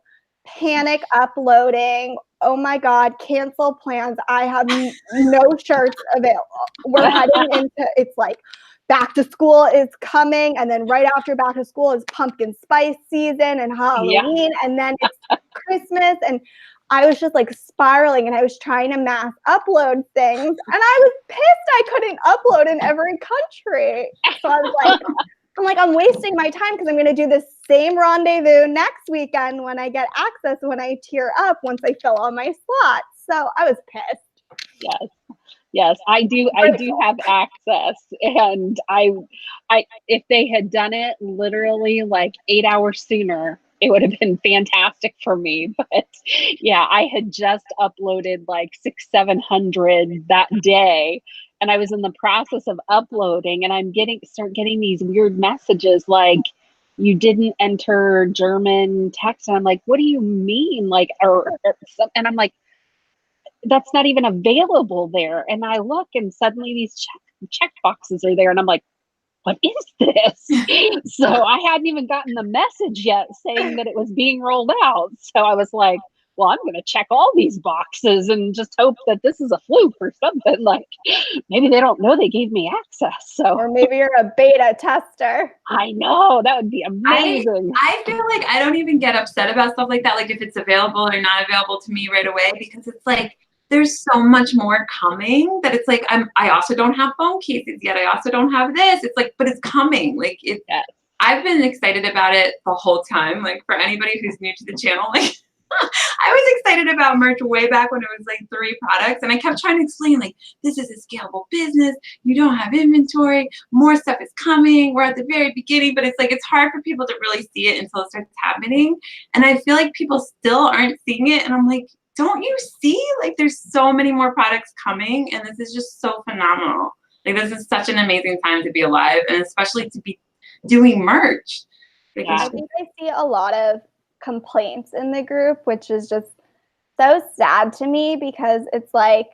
panic uploading. Oh my God, cancel plans. I have no shirts available. We're heading into, it's like back to school is coming. And then right after back to school is pumpkin spice season and Halloween. And then it's Christmas. And I was just like spiraling and I was trying to mass upload things. And I was pissed I couldn't upload in every country. So I was like, I'm wasting my time because I'm going to do this same rendezvous next weekend when I get access, when I tier up, once I fill all my slots. So I was pissed. Yes, I do have access, and I if they had done it literally like 8 hours sooner, it would have been fantastic for me. But yeah, I had just uploaded like 600-700 that day. And I was in the process of uploading, and I'm start getting these weird messages like, you didn't enter German text. And I'm like, what do you mean? Like, and I'm like, that's not even available there. And I look, and suddenly these check boxes are there. And I'm like, what is this? So I hadn't even gotten the message yet saying that it was being rolled out. So I was like, well, I'm going to check all these boxes and just hope that this is a fluke or something. Like, maybe they don't know they gave me access. So, or maybe you're a beta tester. I know, that would be amazing. I feel like I don't even get upset about stuff like that, like if it's available or not available to me right away, because it's like there's so much more coming that it's like I also don't have phone cases yet. I also don't have this. It's like, but it's coming. Like Yes. I've been excited about it the whole time. Like for anybody who's new to the channel, like I was excited about merch way back when it was like 3 products, and I kept trying to explain like this is a scalable business. You don't have inventory. More stuff is coming. We're at the very beginning, but it's like it's hard for people to really see it until it starts happening. And I feel like people still aren't seeing it, and I'm like, don't you see? Like there's so many more products coming, and this is just so phenomenal. Like this is such an amazing time to be alive, and especially to be doing merch. Like, I think I see a lot of complaints in the group, which is just so sad to me, because it's like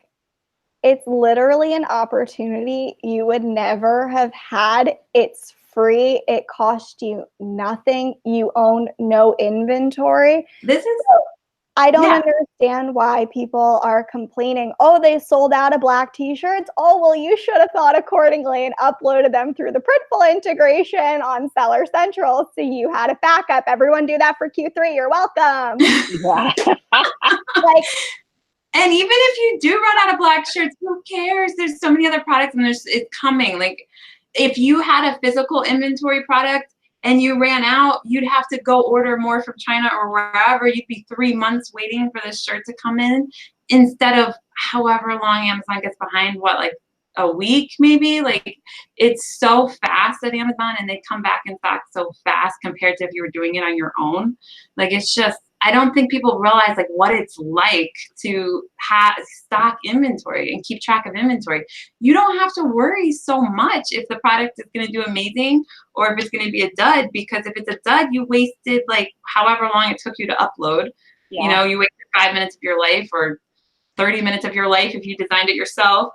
it's literally an opportunity you would never have had. It's free. It cost you nothing. You own no inventory. This is I don't understand why people are complaining, oh, they sold out of black t-shirts. Oh, well, you should have thought accordingly and uploaded them through the Printful integration on Seller Central so you had a backup. Everyone do that for Q3. You're welcome. Yeah. Like, and even if you do run out of black shirts, who cares? There's so many other products, and it's coming. Like if you had a physical inventory product and you ran out, you'd have to go order more from China or wherever. You'd be 3 months waiting for this shirt to come in, instead of however long Amazon gets behind, what, like a week maybe? Like it's so fast at Amazon, and they come back in stock so fast compared to if you were doing it on your own. Like it's just, I don't think people realize like what it's like to have stock inventory and keep track of inventory. You don't have to worry so much if the product is going to do amazing or if it's going to be a dud, because if it's a dud, you wasted like however long it took you to upload. Yeah. You know, you wasted 5 minutes of your life or 30 minutes of your life if you designed it yourself.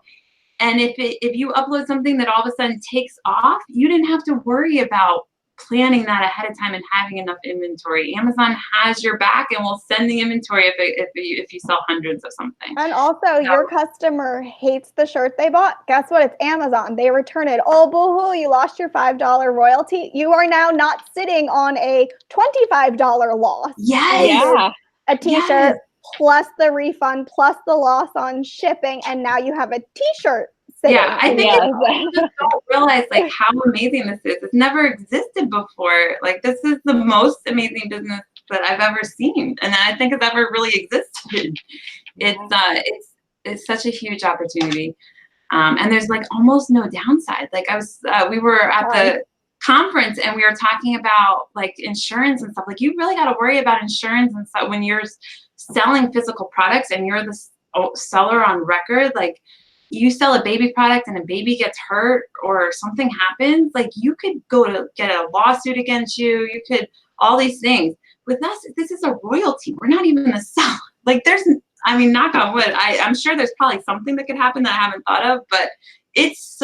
And if you upload something that all of a sudden takes off, you didn't have to worry about planning that ahead of time and having enough inventory. Amazon has your back and will send the inventory if you sell hundreds of something. and also your customer hates the shirt they bought. Guess what? It's Amazon. They return it. Oh, boo-hoo, you lost your $5 royalty. You are now not sitting on a $25 loss. Yes. Yeah. A t-shirt plus the refund plus the loss on shipping, and now you have a t-shirt sitting. Yeah, I think Yeah. people don't realize like how amazing this is. It's never existed before. Like this is the most amazing business that I've ever seen, and I think it's ever really existed. It's such a huge opportunity, and there's like almost no downside. Like we were at the conference and we were talking about like insurance and stuff. Like you really got to worry about insurance and stuff when you're selling physical products and you're the seller on record. Like you sell a baby product and a baby gets hurt or something happens, like you could go to get a lawsuit against you. You could, all these things. With us, this is a royalty. We're not even a seller. Like I mean, knock on wood, I'm sure there's probably something that could happen that I haven't thought of, but it's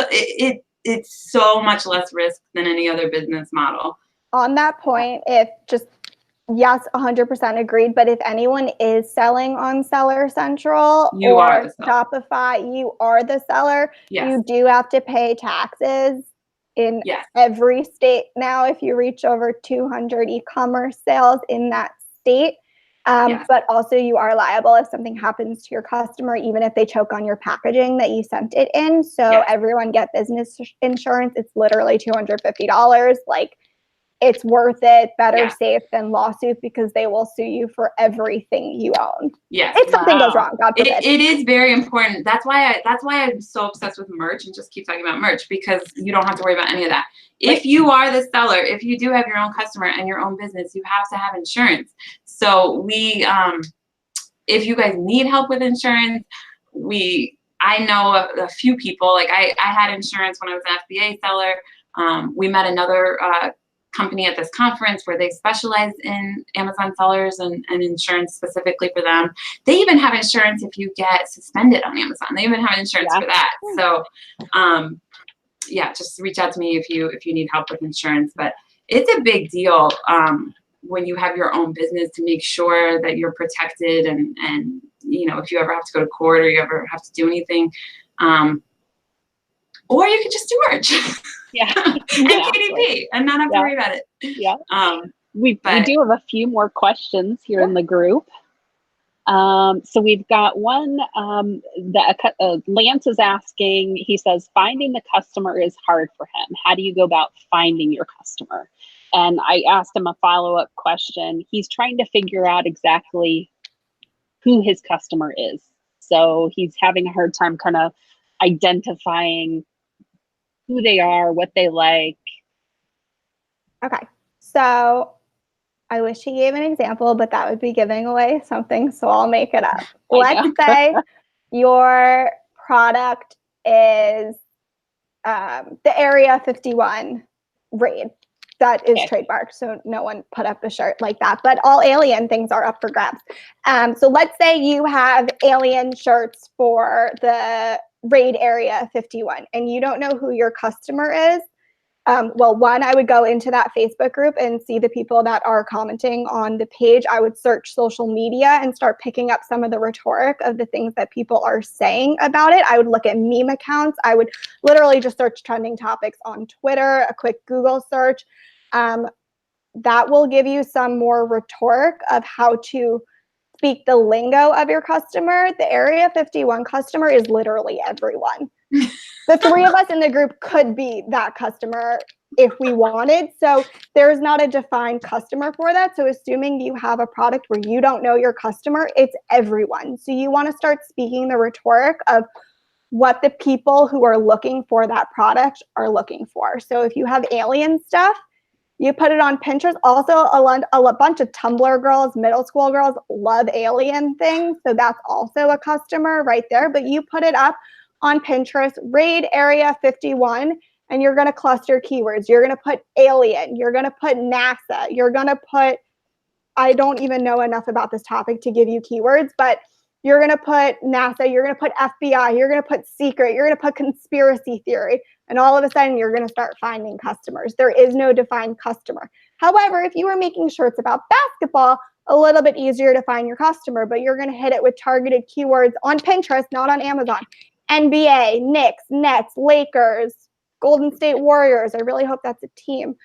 so much less risk than any other business model. On that point, yes, 100% agreed. But if anyone is selling on Seller Central or Shopify, you are the seller. Yes. You do have to pay taxes in every state now if you reach over 200 e-commerce sales in that state. But also you are liable if something happens to your customer, even if they choke on your packaging that you sent it in. So everyone get business insurance. It's literally $250. Like, it's worth it. Better safe than lawsuit, because they will sue you for everything you own. Yes. If something goes wrong, God forbid. It is very important. That's why I'm so obsessed with merch and just keep talking about merch, because you don't have to worry about any of that. If you are the seller, if you do have your own customer and your own business, you have to have insurance. So if you guys need help with insurance, I know a few people. Like I had insurance when I was an FBA seller. We met another company at this conference where they specialize in Amazon sellers and insurance specifically for them. They even have insurance if you get suspended on Amazon. They even have insurance for that. So just reach out to me if you need help with insurance. But it's a big deal. when you have your own business to make sure that you're protected and you know, if you ever have to go to court or you ever have to do anything. Or you could just do merch. Yeah. And KDP and not have to worry about it. Yeah. We do have a few more questions here in the group. So we've got one that Lance is asking. He says, finding the customer is hard for him. How do you go about finding your customer? And I asked him a follow-up question. He's trying to figure out exactly who his customer is. So he's having a hard time kind of identifying who they are, what they like. Okay. So I wish he gave an example, but that would be giving away something, so I'll make it up. Let's say your product is the Area 51 raid. That is trademarked, so no one put up a shirt like that. But all alien things are up for grabs. So let's say you have alien shirts for the raid Area 51, and you don't know who your customer is. Well, one, I would go into that Facebook group and see the people that are commenting on the page. I would search social media and start picking up some of the rhetoric of the things that people are saying about it. I would look at meme accounts. I would literally just search trending topics on Twitter, a quick Google search. That will give you some more rhetoric of how to speak the lingo of your customer. The Area 51 customer is literally everyone. The three of us in the group could be that customer if we wanted. So there's not a defined customer for that. So assuming you have a product where you don't know your customer, it's everyone. So you want to start speaking the rhetoric of what the people who are looking for that product are looking for. So if you have alien stuff, you put it on Pinterest. Also, a bunch of Tumblr girls, middle school girls love alien things. So that's also a customer right there. But you put it up on Pinterest, raid Area 51, and you're going to cluster keywords. You're going to put alien. You're going to put NASA. You're going to put, I don't even know enough about this topic to give you keywords, but you're going to put NASA. You're going to put FBI. You're going to put secret. You're going to put conspiracy theory. And all of a sudden, you're going to start finding customers. There is no defined customer. However, if you were making shirts about basketball, a little bit easier to find your customer, but you're going to hit it with targeted keywords on Pinterest, not on Amazon. NBA, Knicks, Nets, Lakers, Golden State Warriors. I really hope that's a team.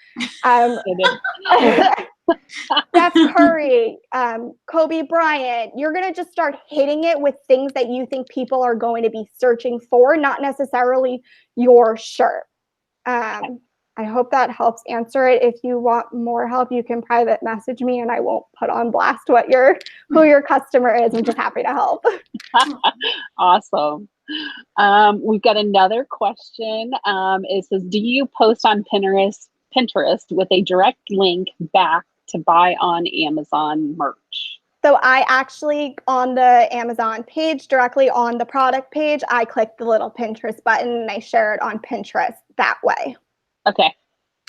Steph Curry, Kobe Bryant. You're going to just start hitting it with things that you think people are going to be searching for, not necessarily your shirt. I hope that helps answer it. If you want more help, you can private message me and I won't put on blast who your customer is. I'm just happy to help. Awesome. We've got another question. It says, do you post on Pinterest with a direct link back to buy on Amazon merch? So I actually, on the Amazon page, directly on the product page, I click the little Pinterest button and I share it on Pinterest that way. Okay.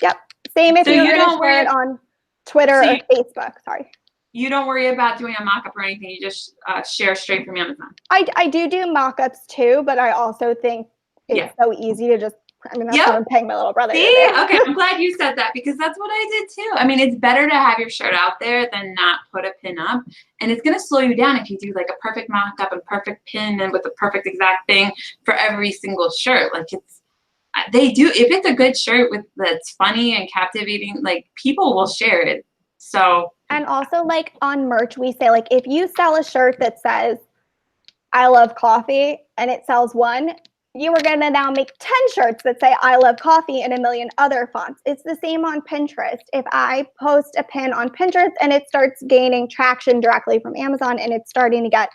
Yep. Same if you're going to share it on Twitter or Facebook. Sorry. You don't worry about doing a mock-up or anything. You just share straight from Amazon. I do mock-ups too, but I also think it's so easy to just, I mean, that's what I'm paying my little brother to do. Okay, I'm glad you said that because that's what I did too. I mean, it's better to have your shirt out there than not put a pin up. And it's going to slow you down if you do like a perfect mock-up and perfect pin and with the perfect exact thing for every single shirt. Like they do, if it's a good shirt that's funny and captivating, like people will share it. So. And also like on merch, we say like, if you sell a shirt that says, I love coffee and it sells one, you are going to now make 10 shirts that say I love coffee in a million other fonts. It's the same on Pinterest. If I post a pin on Pinterest and it starts gaining traction directly from Amazon and it's starting to get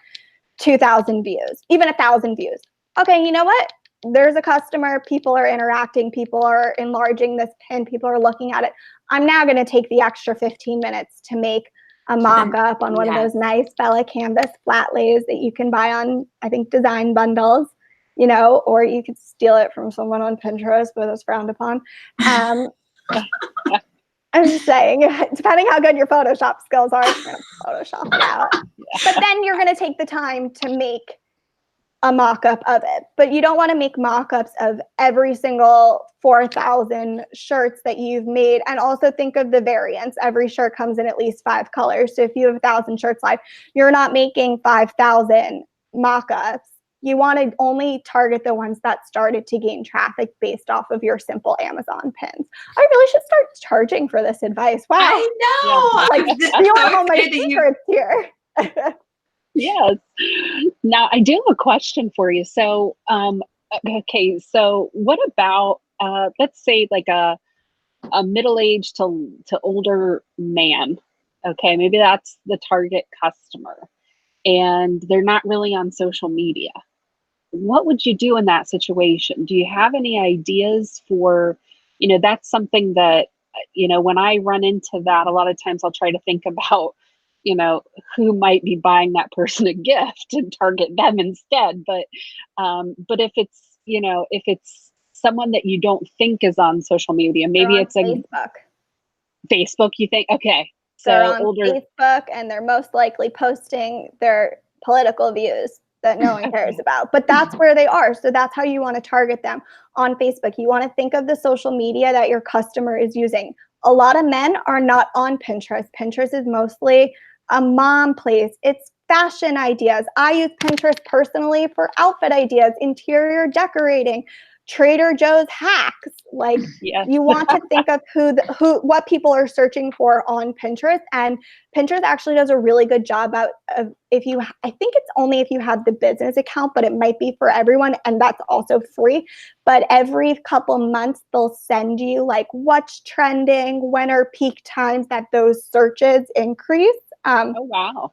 2,000 views, even 1,000 views. Okay, you know what? There's a customer, people are interacting, people are enlarging this pin, people are looking at it. I'm now going to take the extra 15 minutes to make a mock-up on one of those nice Bella Canvas flat lays that you can buy on, I think, Design Bundles, you know, or you could steal it from someone on Pinterest, but it's frowned upon. I'm just saying, depending how good your Photoshop skills are, you're going to Photoshop it out. But then you're going to take the time to make a mock-up of it. But you don't want to make mock-ups of every single 4,000 shirts that you've made. And also think of the variants. Every shirt comes in at least 5 colors. So if you have 1,000 shirts live, you're not making 5,000 mock-ups. You want to only target the ones that started to gain traffic based off of your simple Amazon pins. I really should start charging for this advice. Wow. I know. Like, I'm just stealing so all my excited secrets here. Yes. Now, I do have a question for you. So, okay, so what about, let's say like a middle-aged to older man? Okay, maybe that's the target customer, and they're not really on social media. What would you do in that situation? Do you have any ideas for, that's something that, when I run into that, a lot of times I'll try to think about, who might be buying that person a gift and target them instead. But if it's someone that you don't think is on social media, maybe it's Facebook, you think, okay. They're So on older. Facebook, and they're most likely posting their political views that no one cares about. But that's where they are. So that's how you want to target them on Facebook. You want to think of the social media that your customer is using. A lot of men are not on Pinterest. Pinterest is mostly a mom place. It's fashion ideas. I use Pinterest personally for outfit ideas, interior decorating, Trader Joe's hacks. Like, Yes. you want to think of what people are searching for on Pinterest, and Pinterest actually does a really good job of I think it's only if you have the business account, but it might be for everyone, and that's also free. But every couple months they'll send you like what's trending, when are peak times that those searches increase. Oh wow.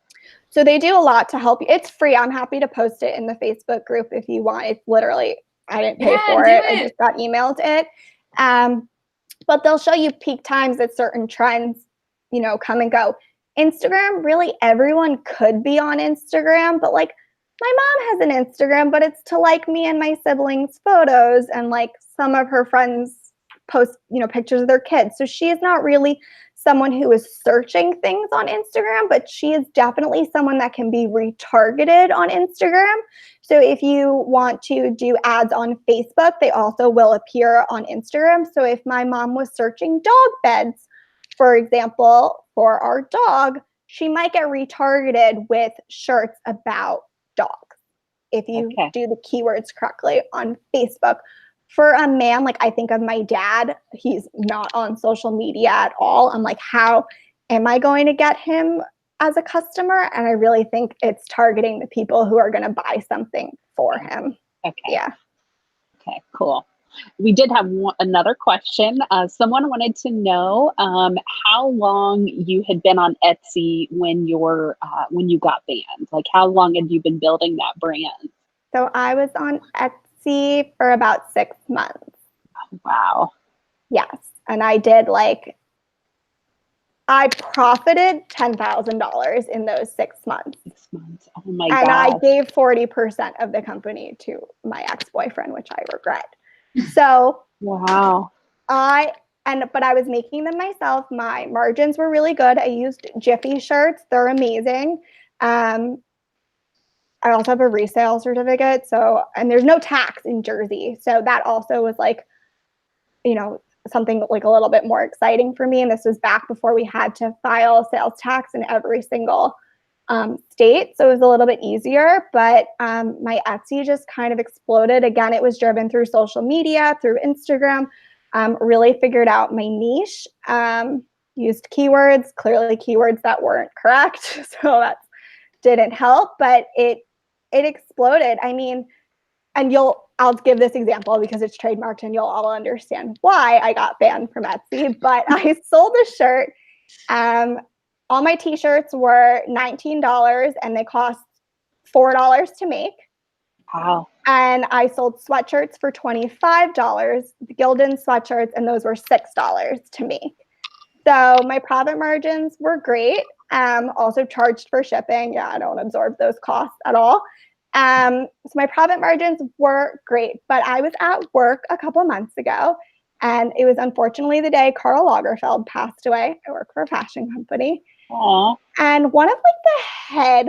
So they do a lot to help you. It's free. I'm happy to post it in the Facebook group if you want. It's literally, I didn't pay for it. I just got emailed it. But they'll show you peak times that certain trends, come and go. Instagram, really everyone could be on Instagram, but like my mom has an Instagram, but it's to like me and my siblings' photos, and like some of her friends post, pictures of their kids. So she is not really someone who is searching things on Instagram, but she is definitely someone that can be retargeted on Instagram. So if you want to do ads on Facebook, they also will appear on Instagram. So if my mom was searching dog beds, for example, for our dog, she might get retargeted with shirts about dogs if you do the keywords correctly on Facebook. For a man, like I think of my dad, he's not on social media at all. I'm like, how am I going to get him as a customer? And I really think it's targeting the people who are going to buy something for him. Okay. Yeah. Okay, cool. We did have another question. Someone wanted to know how long you had been on Etsy when you got banned. Like, how long had you been building that brand? So I was on Etsy for about 6 months. Oh, wow. Yes. And I did I profited $10,000 in those 6 months. 6 months. Oh my God. And I gave 40% of the company to my ex-boyfriend, which I regret. So wow. But I was making them myself. My margins were really good. I used Jiffy shirts. They're amazing. I also have a resale certificate. And there's no tax in Jersey. So that also was something like a little bit more exciting for me. And this was back before we had to file sales tax in every single state. So it was a little bit easier, but my Etsy just kind of exploded. Again, it was driven through social media, through Instagram, really figured out my niche, used keywords, clearly keywords that weren't correct. So that didn't help, but it exploded. I mean, and I'll give this example because it's trademarked and you'll all understand why I got banned from Etsy, but I sold a shirt. All my t-shirts were $19 and they cost $4 to make. Wow. And I sold sweatshirts for $25, the Gildan sweatshirts, and those were $6 to make. So my profit margins were great. Also charged for shipping. Yeah, I don't absorb those costs at all. So my profit margins were great, but I was at work a couple months ago, and it was unfortunately the day Karl Lagerfeld passed away. I work for a fashion company. Aww. And one of the head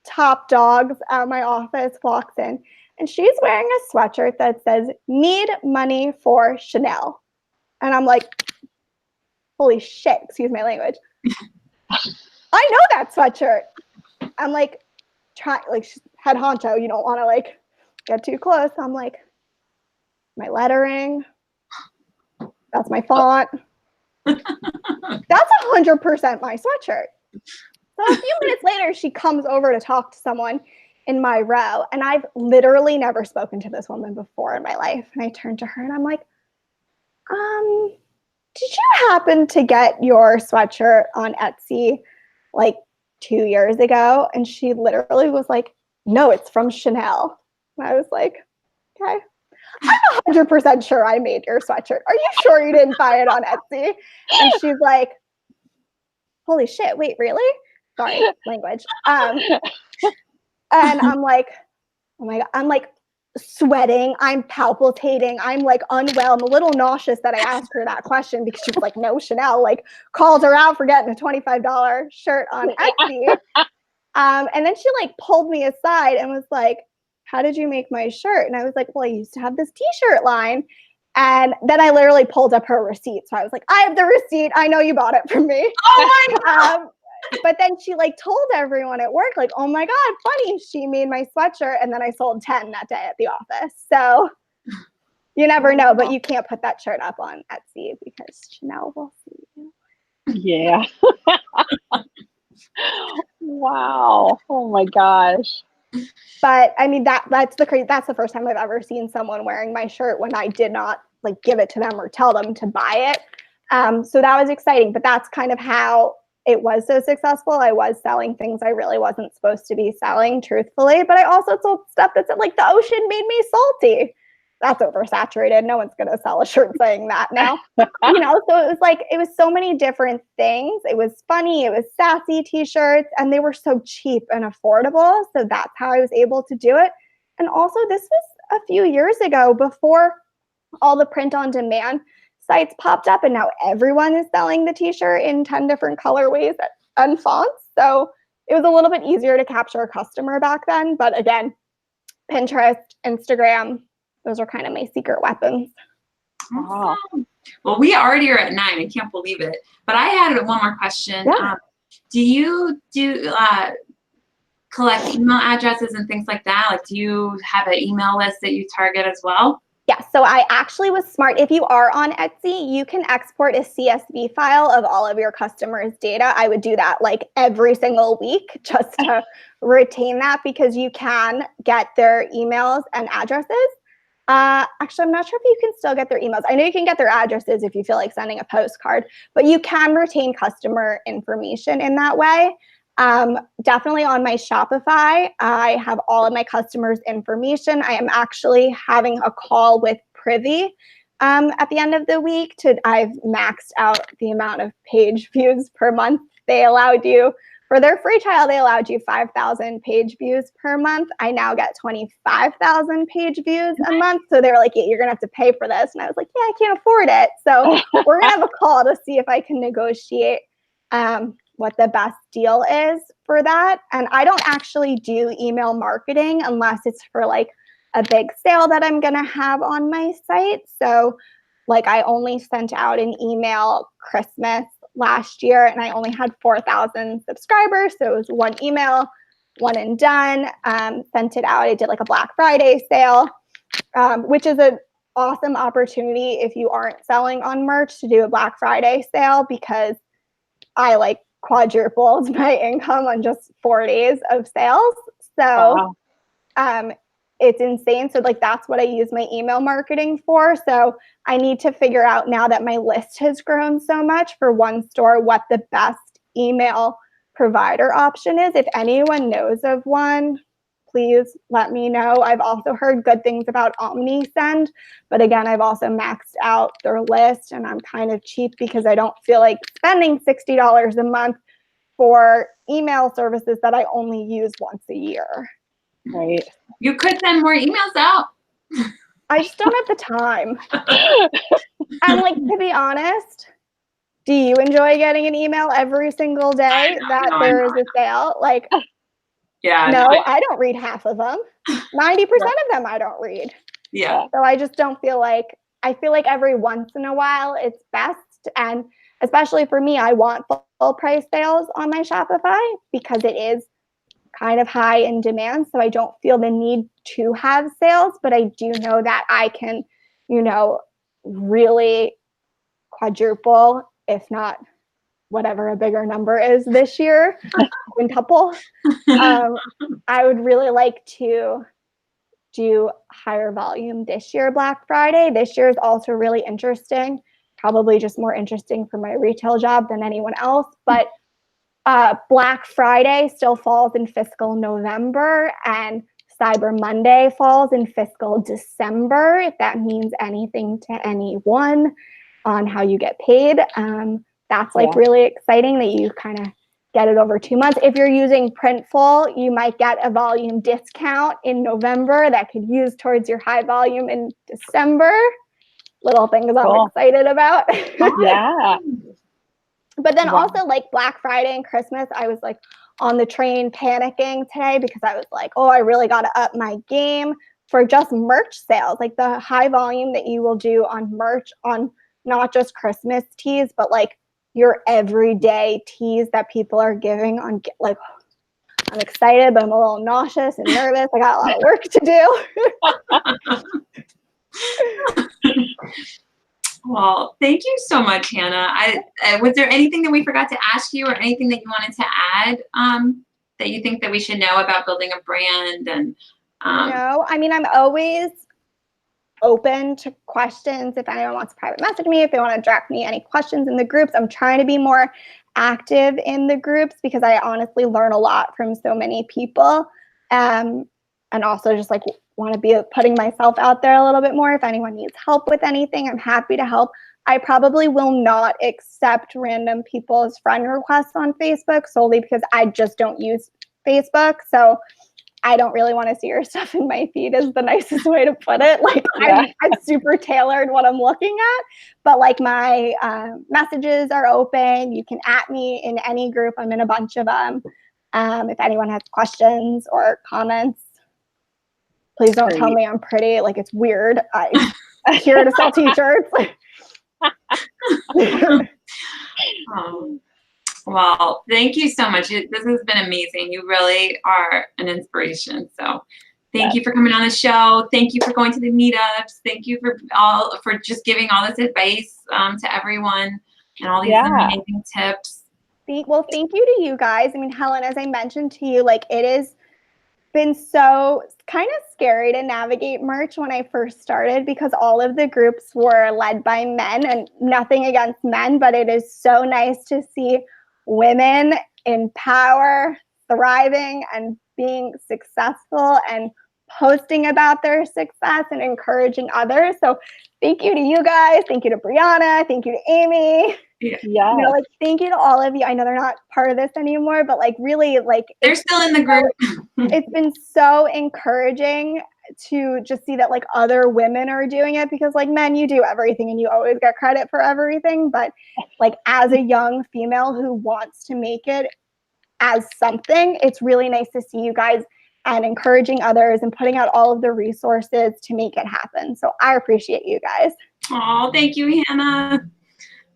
top dogs at my office walks in, and she's wearing a sweatshirt that says, "Need money for Chanel." And I'm like, holy shit, excuse my language. I know that sweatshirt. I'm like, she's head honcho, you don't want to like get too close. I'm like, my lettering, that's my font. That's 100% my sweatshirt. So a few minutes later, she comes over to talk to someone in my row, and I've literally never spoken to this woman before in my life. And I turned to her and I'm like, did you happen to get your sweatshirt on Etsy like 2 years ago? And she literally was like, no, it's from Chanel. And I was like, okay. I'm 100% sure I made your sweatshirt. Are you sure you didn't buy it on Etsy? And she's like, holy shit, wait, really? Sorry, language. And I'm like, oh my God, I'm like sweating, I'm palpitating, I'm like unwell. I'm a little nauseous that I asked her that question because she was like, no, Chanel, like called her out for getting a $25 shirt on Etsy. And then she like pulled me aside and was like, how did you make my shirt? And I was like, well, I used to have this t-shirt line. And then I literally pulled up her receipt. So I was like, I have the receipt. I know you bought it from me. Oh my God. But then she like told everyone at work, like, oh my God, funny, she made my sweatshirt. And then I sold 10 that day at the office. So you never know, but you can't put that shirt up on Etsy because Chanel will see you. Yeah. Wow. Oh my gosh. But I mean, that's the first time I've ever seen someone wearing my shirt when I did not like give it to them or tell them to buy it. So that was exciting, but that's kind of how it was so successful. I was selling things I really wasn't supposed to be selling, truthfully, but I also sold stuff that said like the ocean made me salty. That's oversaturated. No one's going to sell a shirt saying that now. So it was so many different things. It was funny. It was sassy t-shirts, and they were so cheap and affordable. So that's how I was able to do it. And also this was a few years ago before all the print on demand sites popped up, and now everyone is selling the t-shirt in 10 different colorways and fonts. So it was a little bit easier to capture a customer back then. But again, Pinterest, Instagram, those are kind of my secret weapons. Awesome. Well, we already are at 9. I can't believe it. But I had one more question. Yeah. Do you collect email addresses and things like that? Like, do you have an email list that you target as well? Yeah, so I actually was smart. If you are on Etsy, you can export a CSV file of all of your customers' data. I would do that like every single week just to retain that, because you can get their emails and addresses. Actually, I'm not sure if you can still get their emails. I know you can get their addresses if you feel like sending a postcard, but you can retain customer information in that way. Definitely on my Shopify, I have all of my customers' information. I am actually having a call with Privy at the end of the week. I've maxed out the amount of page views per month. They allowed you, for their free trial, they allowed you 5,000 page views per month. I now get 25,000 page views a month. So they were like, yeah, you're going to have to pay for this. And I was like, yeah, I can't afford it. So we're going to have a call to see if I can negotiate what the best deal is for that. And I don't actually do email marketing unless it's for like a big sale that I'm going to have on my site. So like I only sent out an email Christmas last year, and I only had 4,000 subscribers. So it was one email, one and done. Sent it out. I did like a Black Friday sale, which is an awesome opportunity if you aren't selling on merch to do a Black Friday sale, because I like quadrupled my income on just 4 days of sales. So it's insane. So like that's what I use my email marketing for. So I need to figure out, now that my list has grown so much for one store, what the best email provider option is. If anyone knows of one, please let me know. I've also heard good things about OmniSend, but again, I've also maxed out their list, and I'm kind of cheap because I don't feel like spending $60 a month for email services that I only use once a year. Right. You could send more emails out. I just don't have the time. And like, to be honest, do you enjoy getting an email every single day that there is a sale? Like, Yeah. No, I don't read half of them. 90% of them I don't read. Yeah. So I just don't feel like, I feel like every once in a while it's best. And especially for me, I want full price sales on my Shopify because it is kind of high in demand. So I don't feel the need to have sales, but I do know that I can, really quadruple, if not whatever a bigger number is this year, quintuple. I would really like to do higher volume this year, Black Friday. This year is also really interesting, probably just more interesting for my retail job than anyone else. But Black Friday still falls in fiscal November, and Cyber Monday falls in fiscal December, if that means anything to anyone on how you get paid. That's really exciting that you kind of get it over 2 months. If you're using Printful, you might get a volume discount in November that could use towards your high volume in December. Little things I'm excited about. Yeah. But then also like Black Friday and Christmas, I was like on the train panicking today because I was like, oh, I really got to up my game for just merch sales, like the high volume that you will do on merch on not just Christmas teas, but like your everyday teas that people are giving on, like, I'm excited, but I'm a little nauseous and nervous. I got a lot of work to do. Well, thank you so much, Hannah. Was there anything that we forgot to ask you or anything that you wanted to add that you think that we should know about building a brand? And No, I mean, I'm always open to questions. If anyone wants to private message me, if they want to direct me any questions in the groups, I'm trying to be more active in the groups because I honestly learn a lot from so many people. And also just like want to be putting myself out there a little bit more. If anyone needs help with anything, I'm happy to help. I probably will not accept random people's friend requests on Facebook solely because I just don't use Facebook. So I don't really want to see your stuff in my feed is the nicest way to put it. Like I'm super tailored what I'm looking at, but like my messages are open. You can @ me in any group. I'm in a bunch of them. If anyone has questions or comments, please don't tell me I'm pretty. Like it's weird. I'm here to sell t-shirts. Well, thank you so much. This has been amazing. You really are an inspiration. So thank you for coming on the show. Thank you for going to the meetups. Thank you for just giving all this advice to everyone and all these amazing tips. Well, thank you to you guys. I mean, Helen, as I mentioned to you, like it has been so kind of scary to navigate merch when I first started because all of the groups were led by men, and nothing against men, but it is so nice to see women in power, thriving and being successful and posting about their success and encouraging others. So thank you to you guys. Thank you to Brianna. Thank you to Amy. Yeah. Like thank you to all of you. I know they're not part of this anymore, but like really like they're still in the group. It's been so encouraging to just see that like other women are doing it because like men, you do everything and you always get credit for everything. But like as a young female who wants to make it as something, it's really nice to see you guys and encouraging others and putting out all of the resources to make it happen. So I appreciate you guys. Oh, thank you, Hannah.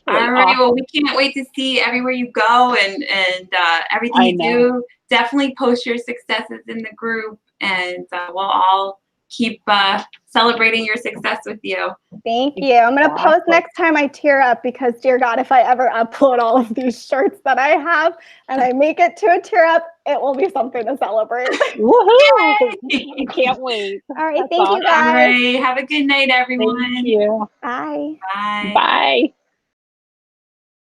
All right. Well, we can't wait to see everywhere you go and everything you do. Definitely post your successes in the group, and we'll all keep celebrating your success with you. Thank you. I'm going to post next time I tear up because, dear God, if I ever upload all of these shirts that I have and I make it to a tear up, it will be something to celebrate. Woohoo! Can't wait. All right. Thank you, guys. All right. Have a good night, everyone. Thank you. Bye. Bye. Bye.